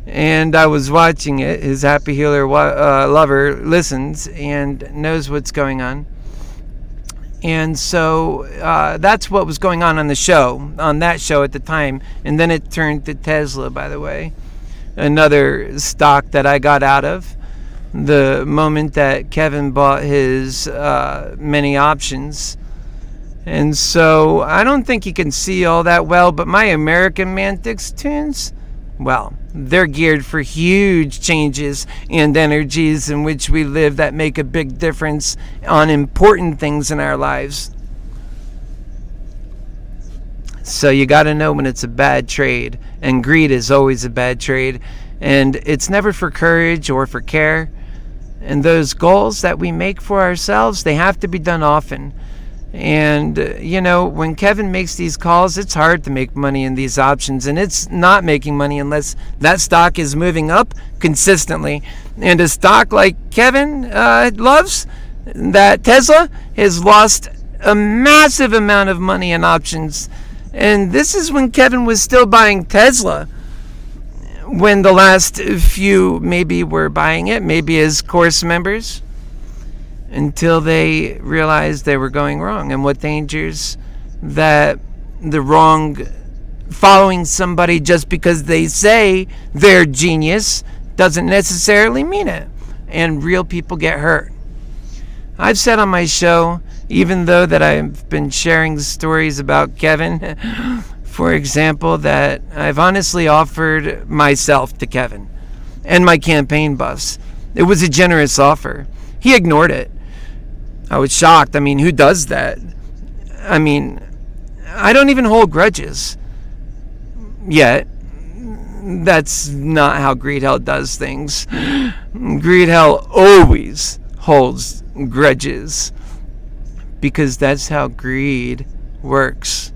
and I was watching it. His happy healer lover listens and knows what's going on. And so that's what was going on that show at the time. And then it turned to Tesla, by the way, another stock that I got out of the moment that Kevin bought his many options. And so I don't think he can see all that well, but my American Mantix tunes, well, they're geared for huge changes and energies in which we live that make a big difference on important things in our lives. So you got to know when it's a bad trade, and greed is always a bad trade, and it's never for courage or for care. And those goals that we make for ourselves, they have to be done often. And, when Kevin makes these calls, it's hard to make money in these options. And it's not making money unless that stock is moving up consistently. And a stock like Kevin loves, that Tesla, has lost a massive amount of money in options. And this is when Kevin was still buying Tesla, when the last few maybe were buying it, maybe as course members, until they realized they were going wrong and what dangers that the wrong following somebody just because they say they're genius doesn't necessarily mean it, and real people get hurt. I've said on my show, even though that I've been sharing stories about Kevin, for example, that I've honestly offered myself to Kevin and my campaign bus. It was a generous offer. He ignored it. I was shocked. Who does that? I don't even hold grudges. Yet. That's not how greed hell does things. Greed hell always holds grudges, because that's how greed works.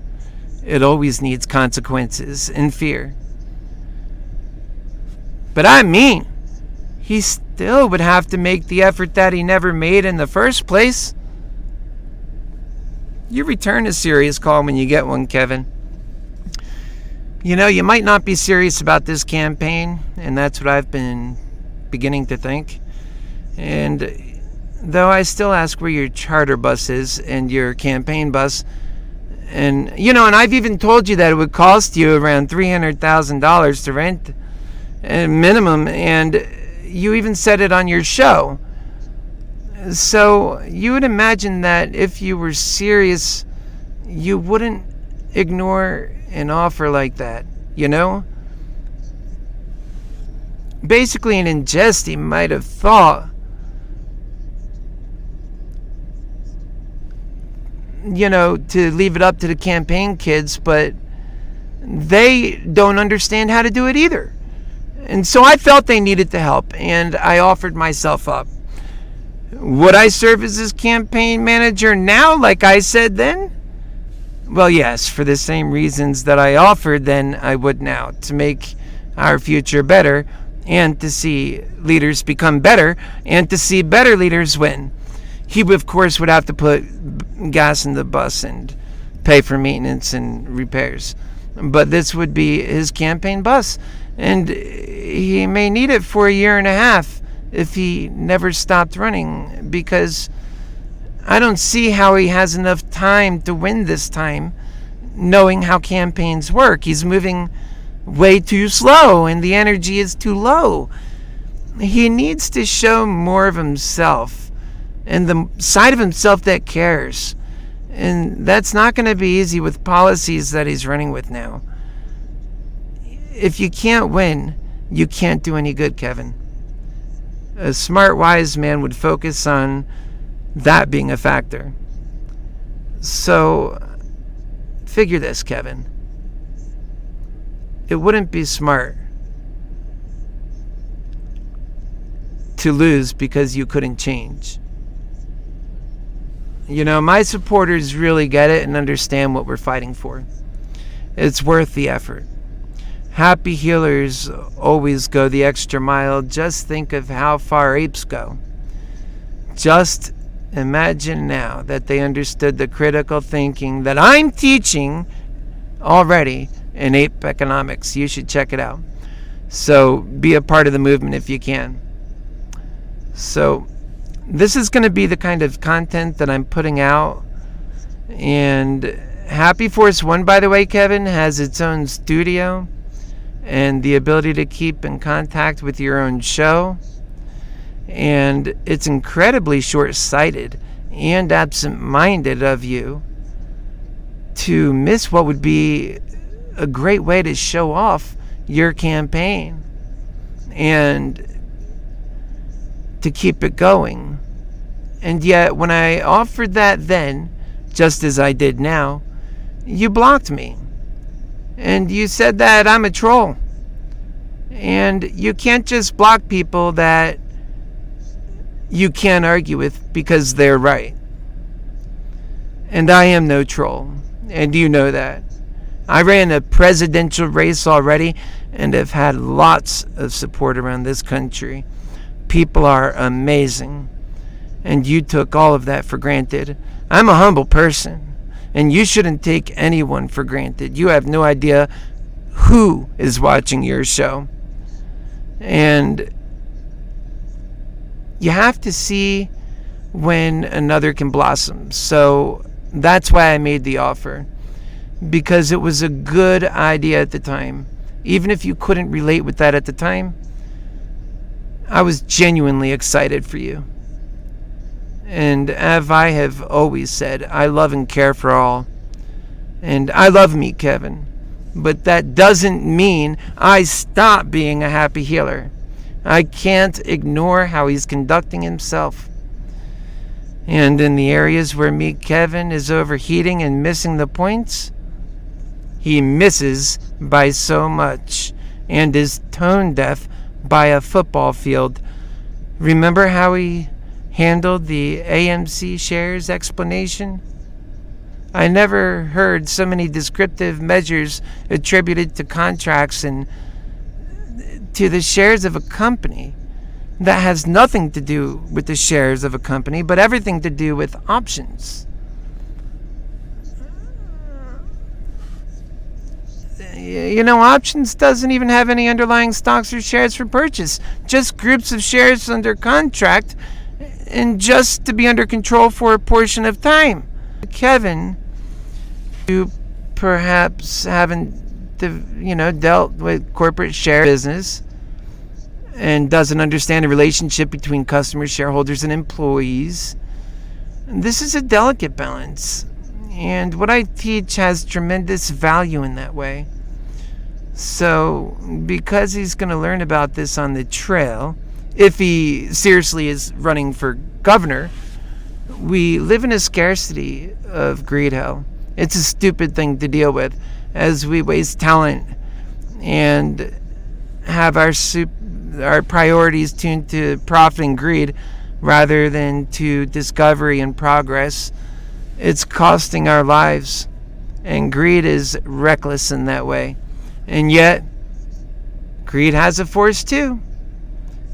It always needs consequences and fear. But he still would have to make the effort that he never made in the first place. You return a serious call when you get one, Kevin. You might not be serious about this campaign, and that's what I've been beginning to think. And though I still ask where your charter bus is and your campaign bus, and I've even told you that it would cost you around $300,000 to rent minimum, and you even said it on your show. So you would imagine that if you were serious, you wouldn't ignore an offer like that, Basically, in jest, he might have thought, to leave it up to the campaign kids, but they don't understand how to do it either. And so I felt they needed the help, and I offered myself up. Would I serve as his campaign manager now, like I said then? Well, yes, for the same reasons that I offered then, I would now, to make our future better, and to see leaders become better, and to see better leaders win. He, of course, would have to put gas in the bus and pay for maintenance and repairs. But this would be his campaign bus, and he may need it for a year and a half if he never stopped running, because I don't see how he has enough time to win this time, knowing how campaigns work. He's moving way too slow, and the energy is too low. He needs to show more of himself, and the side of himself that cares. And that's not going to be easy with policies that he's running with now. If you can't win, you can't do any good, Kevin. A smart, wise man would focus on that being a factor. So, figure this, Kevin. It wouldn't be smart to lose because you couldn't change. You know, my supporters really get it and understand what we're fighting for. It's worth the effort. Happy healers always go the extra mile. Just think of how far apes go. Just imagine now that they understood the critical thinking that I'm teaching already in ape economics. You should check it out. So be a part of the movement if you can. So this is going to be the kind of content that I'm putting out. And Happy Force 1, by the way, Kevin, has its own studio and the ability to keep in contact with your own show. And it's incredibly short-sighted and absent-minded of you to miss what would be a great way to show off your campaign and to keep it going. And yet, when I offered that then, just as I did now, you blocked me. And you said that I'm a troll. And you can't just block people that you can't argue with because they're right. And I am no troll. And you know that. I ran a presidential race already and have had lots of support around this country. People are amazing. And you took all of that for granted. I'm a humble person, and you shouldn't take anyone for granted. You have no idea who is watching your show. And you have to see when another can blossom. So that's why I made the offer, because it was a good idea at the time. Even if you couldn't relate with that at the time, I was genuinely excited for you. And as I have always said, I love and care for all. And I love MeetKevin. But that doesn't mean I stop being a happy healer. I can't ignore how he's conducting himself. And in the areas where MeetKevin is overheating and missing the points, he misses by so much and is tone deaf by a football field. Remember how he handled the AMC shares explanation? I never heard so many descriptive measures attributed to contracts and to the shares of a company that has nothing to do with the shares of a company, but everything to do with options. You know, options doesn't even have any underlying stocks or shares for purchase, just groups of shares under contract and just to be under control for a portion of time. Kevin, you perhaps haven't, dealt with corporate share business and doesn't understand the relationship between customers, shareholders, and employees. This is a delicate balance, and what I teach has tremendous value in that way. So, because he's going to learn about this on the trail, if he seriously is running for governor, we live in a scarcity of greed hell. It's a stupid thing to deal with as we waste talent and have our priorities tuned to profit and greed rather than to discovery and progress, it's costing our lives. And greed is reckless in that way. And yet, greed has a force too.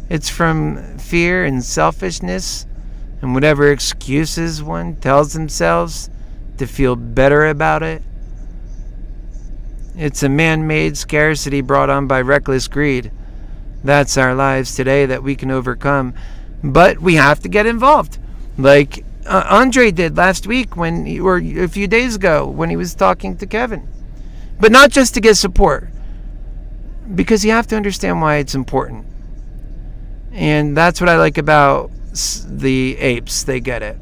It's from fear and selfishness and whatever excuses one tells themselves to feel better about it. It's a man-made scarcity brought on by reckless greed. That's our lives today that we can overcome. But we have to get involved. Like Andre did last week or a few days ago when he was talking to Kevin. But not just to get support. Because you have to understand why it's important. And that's what I like about the apes. They get it.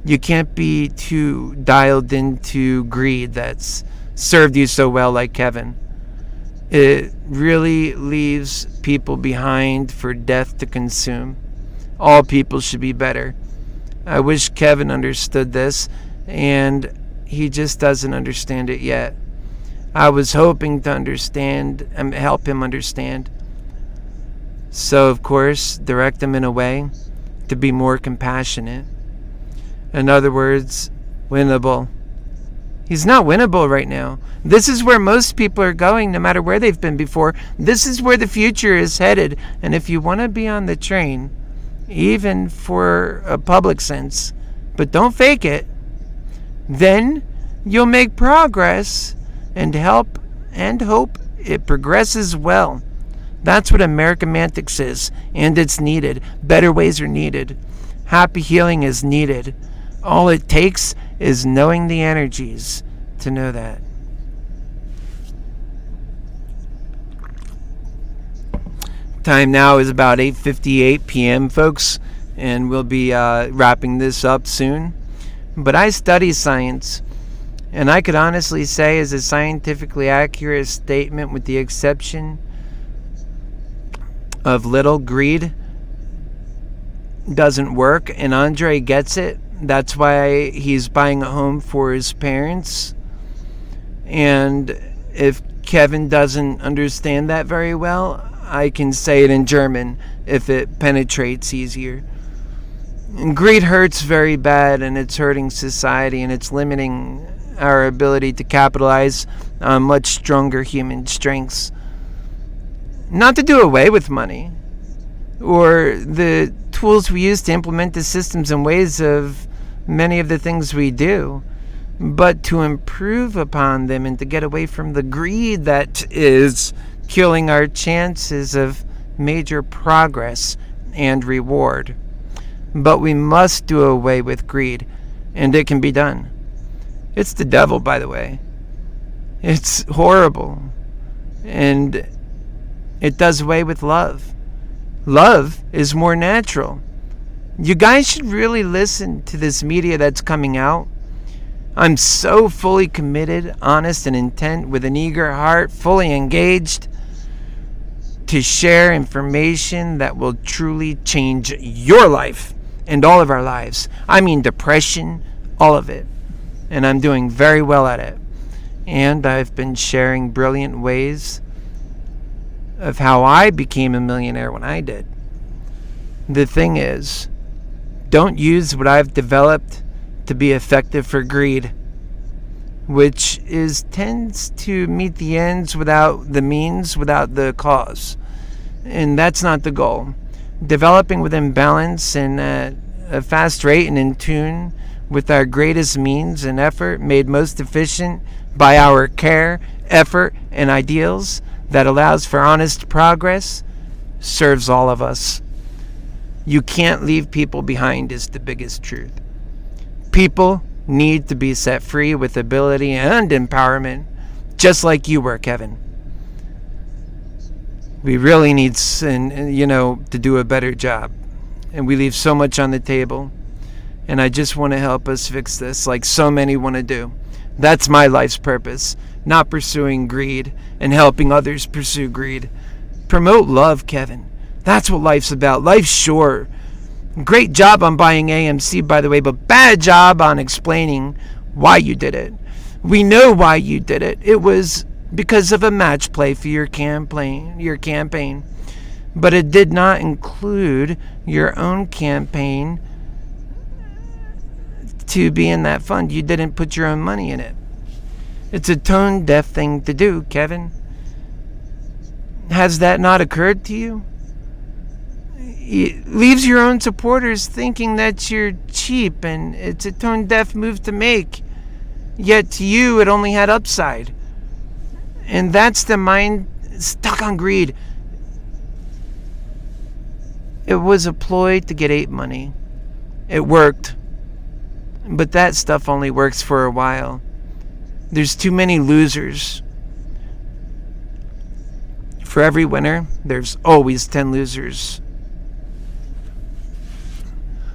You can't be too dialed into greed that's served you so well like Kevin. It really leaves people behind for death to consume. All people should be better. I wish Kevin understood this, and he just doesn't understand it yet. I was hoping to understand and help him understand. So, of course, direct him in a way to be more compassionate. In other words, winnable. He's not winnable right now. This is where most people are going, no matter where they've been before. This is where the future is headed. And if you want to be on the train, even for a public sense, but don't fake it, then you'll make progress and help and hope it progresses well. That's what Americamantics is, and it's needed. Better ways are needed. Happy healing is needed. All it takes is knowing the energies to know that. Time now is about 8:58 p.m., folks, and we'll be wrapping this up soon. But I study science, and I could honestly say is a scientifically accurate statement with the exception of little greed doesn't work, and Andre gets it. That's why he's buying a home for his parents. And if Kevin doesn't understand that very well, I can say it in German if it penetrates easier. And greed hurts very bad, and it's hurting society, and it's limiting our ability to capitalize on much stronger human strengths. Not to do away with money or the tools we use to implement the systems and ways of many of the things we do, but to improve upon them and to get away from the greed that is killing our chances of major progress and reward. But we must do away with greed, and it can be done. It's the devil, by the way. It's horrible. And it does away with love. Love is more natural. You guys should really listen to this media that's coming out. I'm so fully committed, honest, and intent with an eager heart, fully engaged to share information that will truly change your life and all of our lives. I mean depression, all of it. And I'm doing very well at it. And I've been sharing brilliant ways of how I became a millionaire when I did. The thing is, don't use what I've developed to be effective for greed, which tends to meet the ends without the means, without the cause. And that's not the goal. Developing within balance and at a fast rate and in tune with our greatest means and effort, made most efficient by our care, effort, and ideals that allows for honest progress, serves all of us. You can't leave people behind is the biggest truth. People need to be set free with ability and empowerment, just like you were, Kevin. We really need, to do a better job. And we leave so much on the table. And I just want to help us fix this like so many want to do. That's my life's purpose, not pursuing greed and helping others pursue greed. Promote love, Kevin. That's what life's about. Life's short. Great job on buying AMC, by the way, but bad job on explaining why you did it. We know why you did it. It was because of a match play for your campaign. but it did not include your own campaign to be in that fund. You didn't put your own money in it. It's a tone-deaf thing to do, Kevin. Has that not occurred to you? It leaves your own supporters thinking that you're cheap, and it's a tone-deaf move to make. Yet to you, it only had upside. And that's the mind stuck on greed. It was a ploy to get ape money. It worked. But that stuff only works for a while. There's too many losers. For every winner, there's always 10 losers.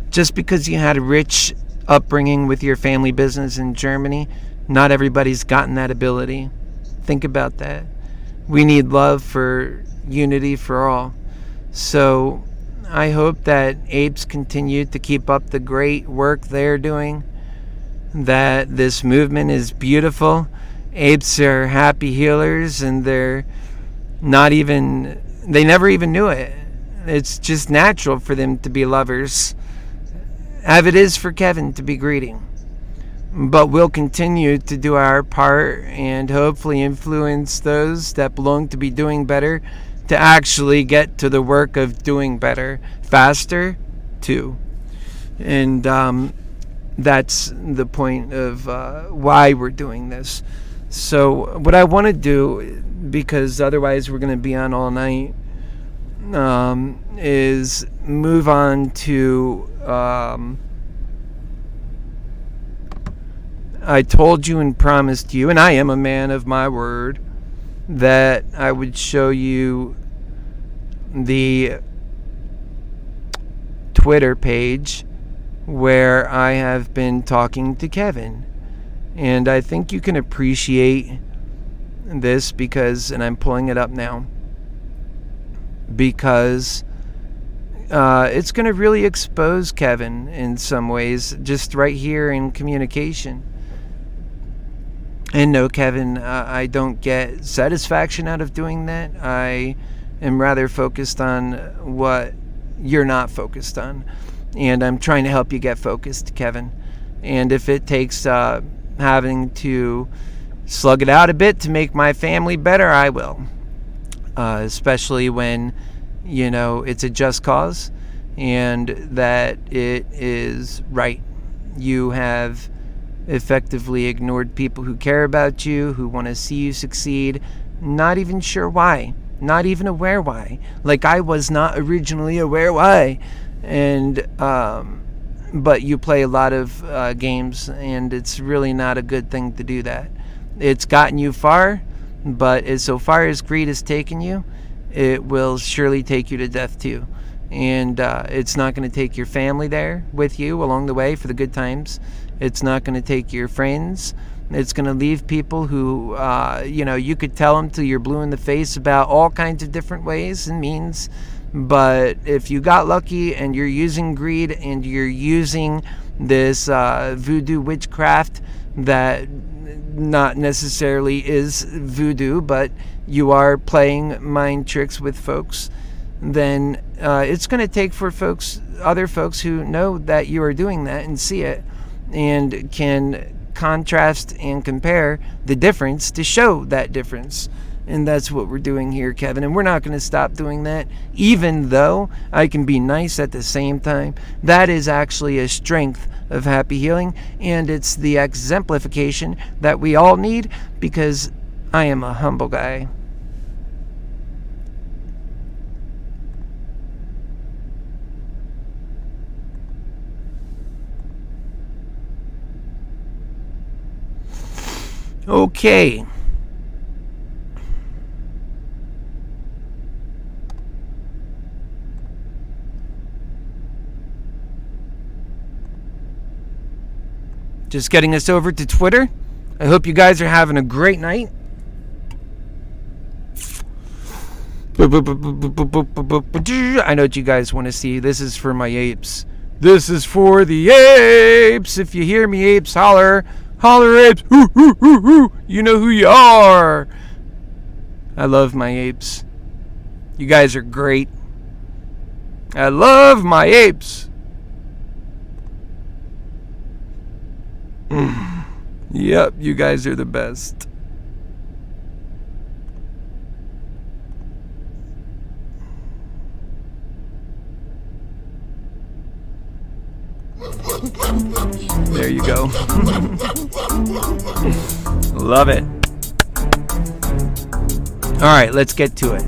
Just because you had a rich upbringing with your family business in Germany, not everybody's gotten that ability. Think about that. We need love for unity for all. So I hope that Apes continue to keep up the great work they're doing, that this movement is beautiful. Apes are happy healers, and they never even knew it. It's just natural for them to be lovers, as it is for Kevin to be greedy. But we'll continue to do our part and hopefully influence those that belong to be doing better to actually get to the work of doing better faster too. And that's the point of why we're doing this. So what I want to do, because otherwise we're going to be on all night, is move on to I told you and promised you, and I am a man of my word, that I would show you the Twitter page where I have been talking to Kevin. And I think you can appreciate this because, and I'm pulling it up now, because it's going to really expose Kevin in some ways, just right here in communication. And no, Kevin, I don't get satisfaction out of doing that. I am rather focused on what you're not focused on. And I'm trying to help you get focused, Kevin. And if it takes having to slug it out a bit to make my family better, I will. Especially when, it's a just cause and that it is right. You have effectively ignored people who care about you, who want to see you succeed, not even sure why, not even aware why. Like I was not originally aware why. And but you play a lot of games, and it's really not a good thing to do that. It's gotten you far, but so far as greed has taken you, it will surely take you to death too. And it's not going to take your family there with you along the way for the good times. It's not going to take your friends. It's going to leave people who, you could tell them till you're blue in the face about all kinds of different ways and means. But if you got lucky and you're using greed and you're using this voodoo witchcraft that not necessarily is voodoo, but you are playing mind tricks with folks, then it's going to take for other folks who know that you are doing that and see it and can contrast and compare the difference to show that difference. And that's what we're doing here, Kevin. And we're not going to stop doing that, even though I can be nice at the same time. That is actually a strength of happy healing, and it's the exemplification that we all need, because I am a humble guy. Okay. Just getting us over to Twitter. I hope you guys are having a great night. I know what you guys want to see. This is for my apes. This is for the apes. If you hear me, apes, holler. Holler, apes. Hoo, hoo, hoo, hoo. You know who you are. I love my apes. You guys are great. I love my apes. Yep, you guys are the best. There you go. Love it. All right, let's get to it.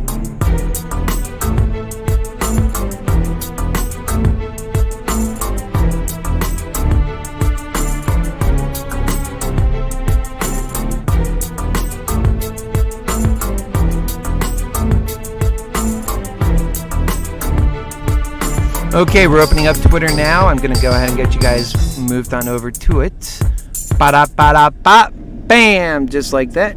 Okay, we're opening up Twitter now. I'm going to go ahead and get you guys moved on over to it. Ba-da-ba-da-ba, bam, just like that.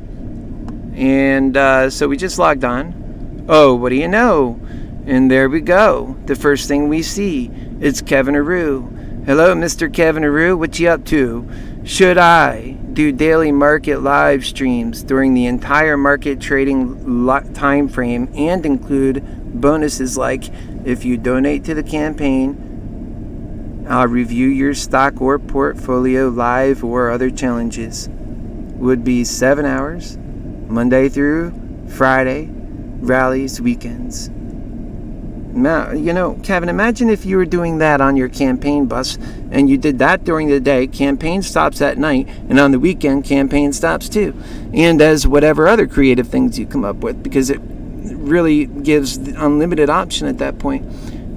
And so we just logged on. Oh, what do you know? And there we go. The first thing we see, it's Kevin Aru. Hello, Mr. Kevin Aru, what you up to? Should I do daily market live streams during the entire market trading time frame and include bonuses like if you donate to the campaign, I'll review your stock or portfolio live or other challenges. Would be 7 hours, Monday through Friday, rallies, weekends. Now, you know, Kevin, imagine if you were doing that on your campaign bus and you did that during the day, campaign stops at night, and on the weekend, campaign stops too. And as whatever other creative things you come up with, because it really gives the unlimited option at that point.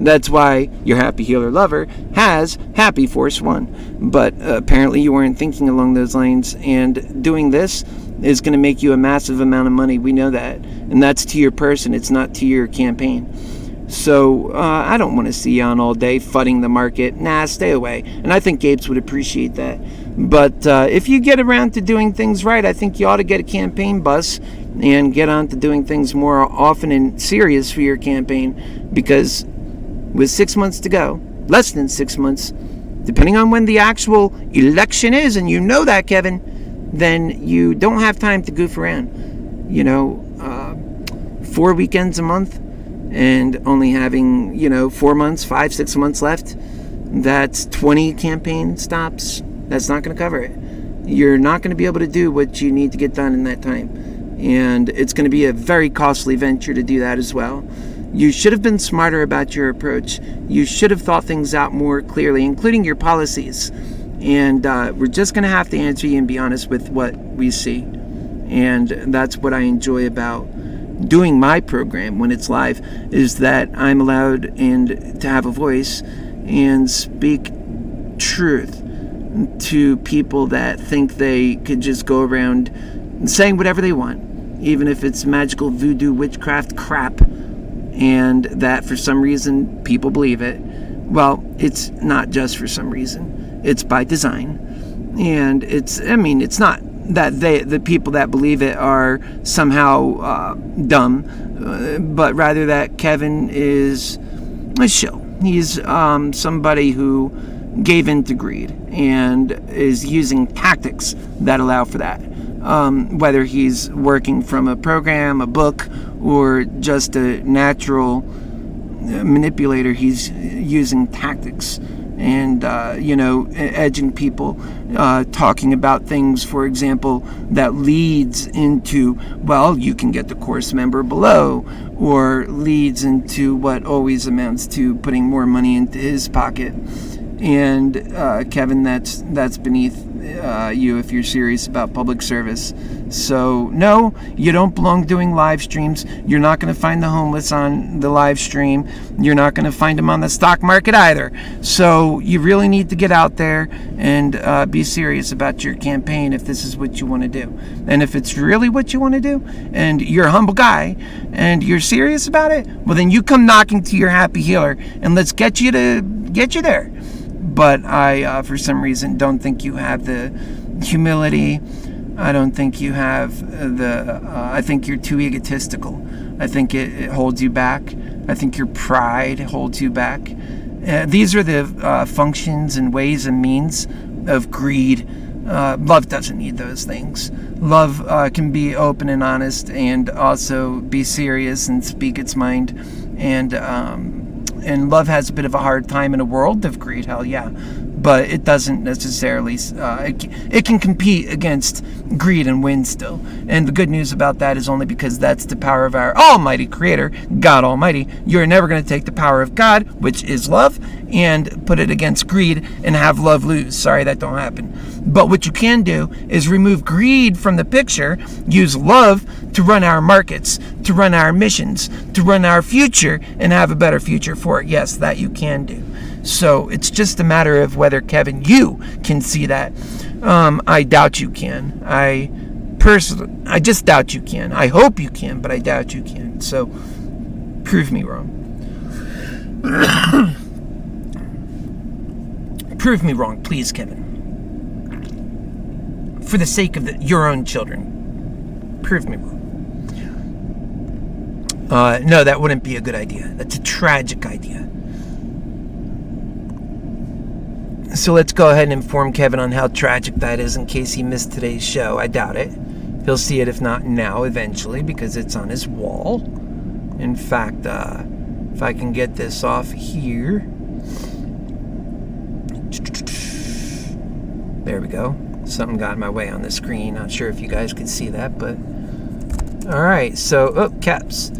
That's why your Happy Healer Lover has Happy Force 1. But apparently you weren't thinking along those lines, and doing this is going to make you a massive amount of money. We know that. And that's to your person. It's not to your campaign. So I don't want to see you on all day fudding the market. Nah, stay away. And I think Apes would appreciate that. But if you get around to doing things right, I think you ought to get a campaign bus and get on to doing things more often and serious for your campaign. Because with 6 months to go, less than 6 months, depending on when the actual election is, and you know that, Kevin, then you don't have time to goof around. You know, 4 weekends a month, and only having, 4 months, 5-6 months left, that's 20 campaign stops. That's not going to cover it. You're not going to be able to do what you need to get done in that time. And it's going to be a very costly venture to do that as well. You should have been smarter about your approach. You should have thought things out more clearly, including your policies. And we're just going to have to answer you and be honest with what we see. And that's what I enjoy about doing my program when it's live, is that I'm allowed and to have a voice and speak truth to people that think they could just go around saying whatever they want, even if it's magical voodoo witchcraft crap, and that for some reason people believe it. Well, it's not just for some reason, it's by design. And it's not that the people that believe it are somehow dumb, but rather that Kevin is a shill. He's somebody who gave in to greed and is using tactics that allow for that. Whether he's working from a program, a book, or just a natural manipulator, he's using tactics and, edging people, talking about things, for example, that leads into, well, you can get the course member below, or leads into what always amounts to putting more money into his pocket. And Kevin, that's beneath you if you're serious about public service. So no, you don't belong doing live streams. You're not going to find the homeless on the live stream. You're not going to find them on the stock market either. So you really need to get out there and be serious about your campaign if this is what you want to do. And if it's really what you want to do, and you're a humble guy, and you're serious about it, well then you come knocking to your Happy Healer, and let's get you there. But I, for some reason, don't think you have the humility. I don't think you have I think you're too egotistical. I think it holds you back. I think your pride holds you back. These are the functions and ways and means of greed. Love doesn't need those things. Love can be open and honest, and also be serious and speak its mind, and And love has a bit of a hard time in a world of greed, hell yeah. But it doesn't necessarily, it can compete against greed and win still. And the good news about that is only because that's the power of our almighty creator, God Almighty. You're never going to take the power of God, which is love, and put it against greed and have love lose. Sorry, that don't happen. But what you can do is remove greed from the picture, use love to run our markets, to run our missions, to run our future, and have a better future for it. Yes, that you can do. So it's just a matter of whether, Kevin, you can see that. I doubt you can. I just doubt you can. I hope you can, but I doubt you can. So prove me wrong. Prove me wrong, please, Kevin. For the sake of your own children. Prove me wrong. No, that wouldn't be a good idea. That's a tragic idea. So let's go ahead and inform Kevin on how tragic that is in case he missed today's show. I doubt it. He'll see it, if not now, eventually, because it's on his wall. In fact, if I can get this off here. There we go. Something got in my way on the screen. Not sure if you guys could see that, but... Alright, so... caps.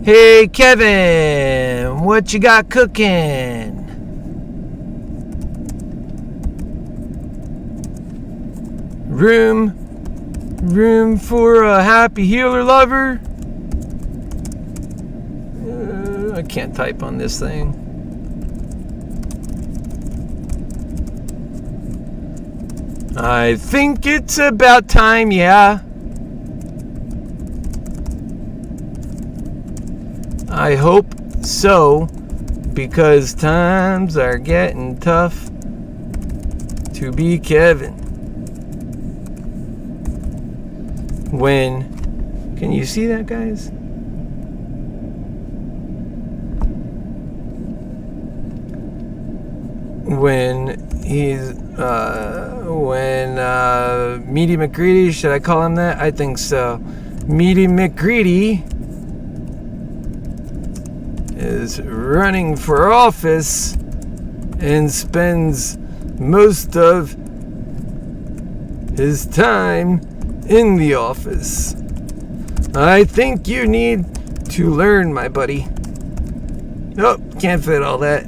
Hey, Kevin! What you got cooking? Room for a happy healer lover? I can't type on this thing. I think it's about time, yeah. I hope so, because times are getting tough to be Kevin. Can you see that, guys? When Meaty McGreedy, should I call him that? I think so. Meaty McGreedy is running for office and spends most of his time in the office. I think you need to learn, my buddy. Oh, can't fit all that.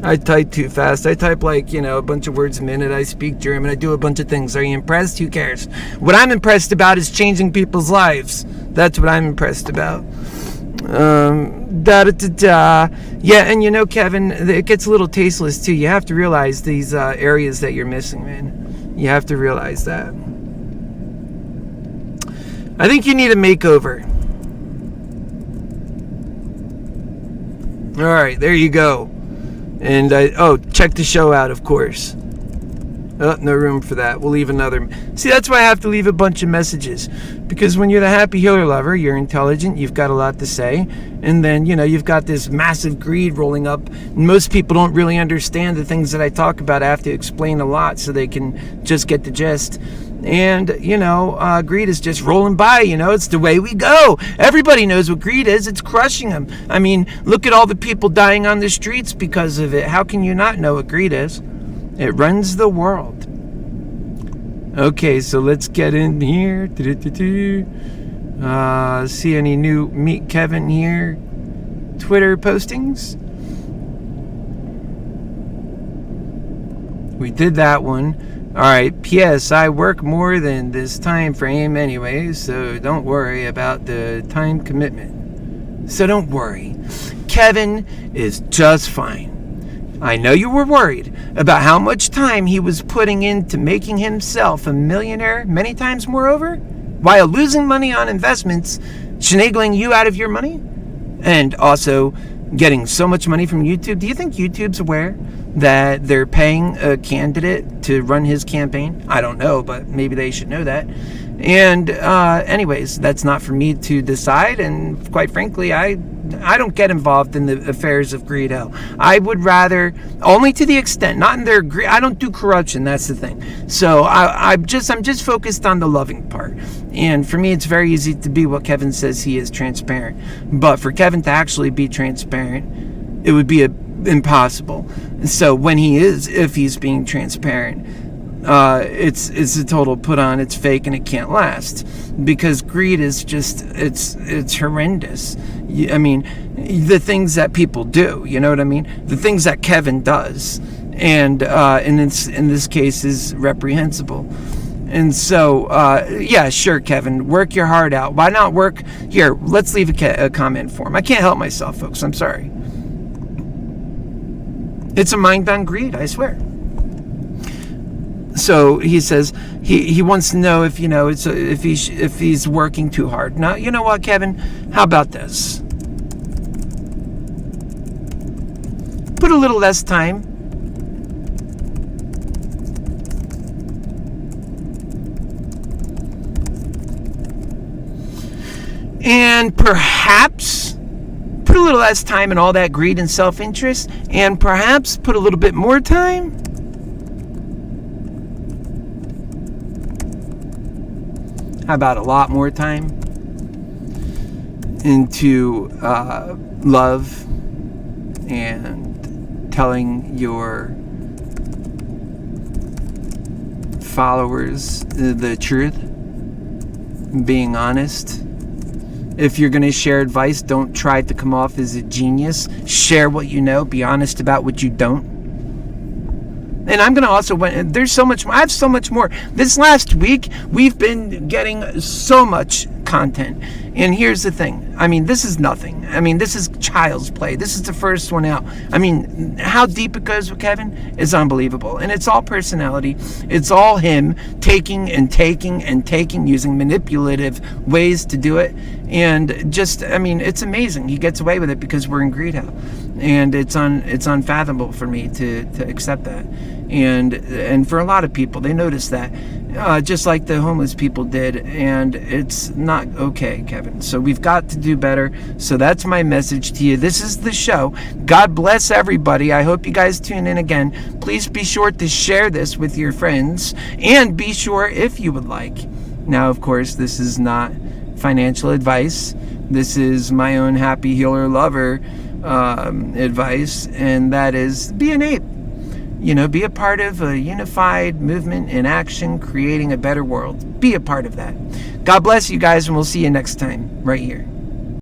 I type too fast. I type like, a bunch of words a minute. I speak German. I do a bunch of things. Are you impressed? Who cares? What I'm impressed about is changing people's lives. That's what I'm impressed about. Yeah, and Kevin, it gets a little tasteless too. You have to realize these areas that you're missing, man. You have to realize that. I think you need a makeover. Alright, there you go. And check the show out, of course. Oh, no room for that. We'll leave another. See, that's why I have to leave a bunch of messages. Because when you're the happy healer lover, you're intelligent, you've got a lot to say. And then, you've got this massive greed rolling up. Most people don't really understand the things that I talk about. I have to explain a lot so they can just get the gist. And, greed is just rolling by, it's the way we go. Everybody knows what greed is. It's crushing them. I mean, look at all the people dying on the streets because of it. How can you not know what greed is? It runs the world. Okay, so let's get in here. See any new MeetKevin here? Twitter postings? We did that one. Alright, P.S. I work more than this time frame anyway, so don't worry about the time commitment. So don't worry. Kevin is just fine. I know you were worried about how much time he was putting into making himself a millionaire many times moreover, while losing money on investments, shenanigling you out of your money, and also getting so much money from YouTube. Do you think YouTube's aware that they're paying a candidate to run his campaign? I don't know, but maybe they should know that. And anyways, that's not for me to decide, and quite frankly, I don't get involved in the affairs of greed. Hell, I would rather, only to the extent, not in their greed. I don't do corruption. That's the thing. So I'm just focused on the loving part. And for me, it's very easy to be what Kevin says he is, transparent. But for Kevin to actually be transparent It would be impossible. So when if he's being transparent, it's a total put on, it's fake, and it can't last, because greed is just, it's horrendous. I mean, the things that people do, you know what I mean? The things that Kevin does, and in this case is reprehensible. And so, yeah, sure, Kevin, work your heart out. Why not work? Here, let's leave a comment for him. I can't help myself, folks. I'm sorry. It's a mind on greed, I swear. So he says he wants to know if, if he's working too hard. Now, you know what, Kevin? How about this? Put a little less time. And perhaps put a little less time in all that greed and self-interest, and perhaps put a little bit more time how about a lot more time into love and telling your followers the truth, being honest. If you're going to share advice, don't try to come off as a genius. Share what you know. Be honest about what you don't. And I'm going to also, there's so much more. I have so much more. This last week, we've been getting so much content. And here's the thing. I mean, this is nothing. I mean, this is child's play. This is the first one out. I mean, how deep it goes with Kevin is unbelievable. And it's all personality. It's all him taking and taking and taking, using manipulative ways to do it. And just, I mean, it's amazing. He gets away with it because we're in Greedo. And it's unfathomable for me to accept that. And for a lot of people, they notice that, just like the homeless people did, and it's not okay, Kevin. So we've got to do better. So that's my message to you. This is the show. God bless everybody. I hope you guys tune in again. Please be sure to share this with your friends, and be sure, if you would like. Now, of course, this is not financial advice. This is my own happy healer lover advice, and that is be an ape. Be a part of a unified movement in action, creating a better world. Be a part of that. God bless you guys, and we'll see you next time right here.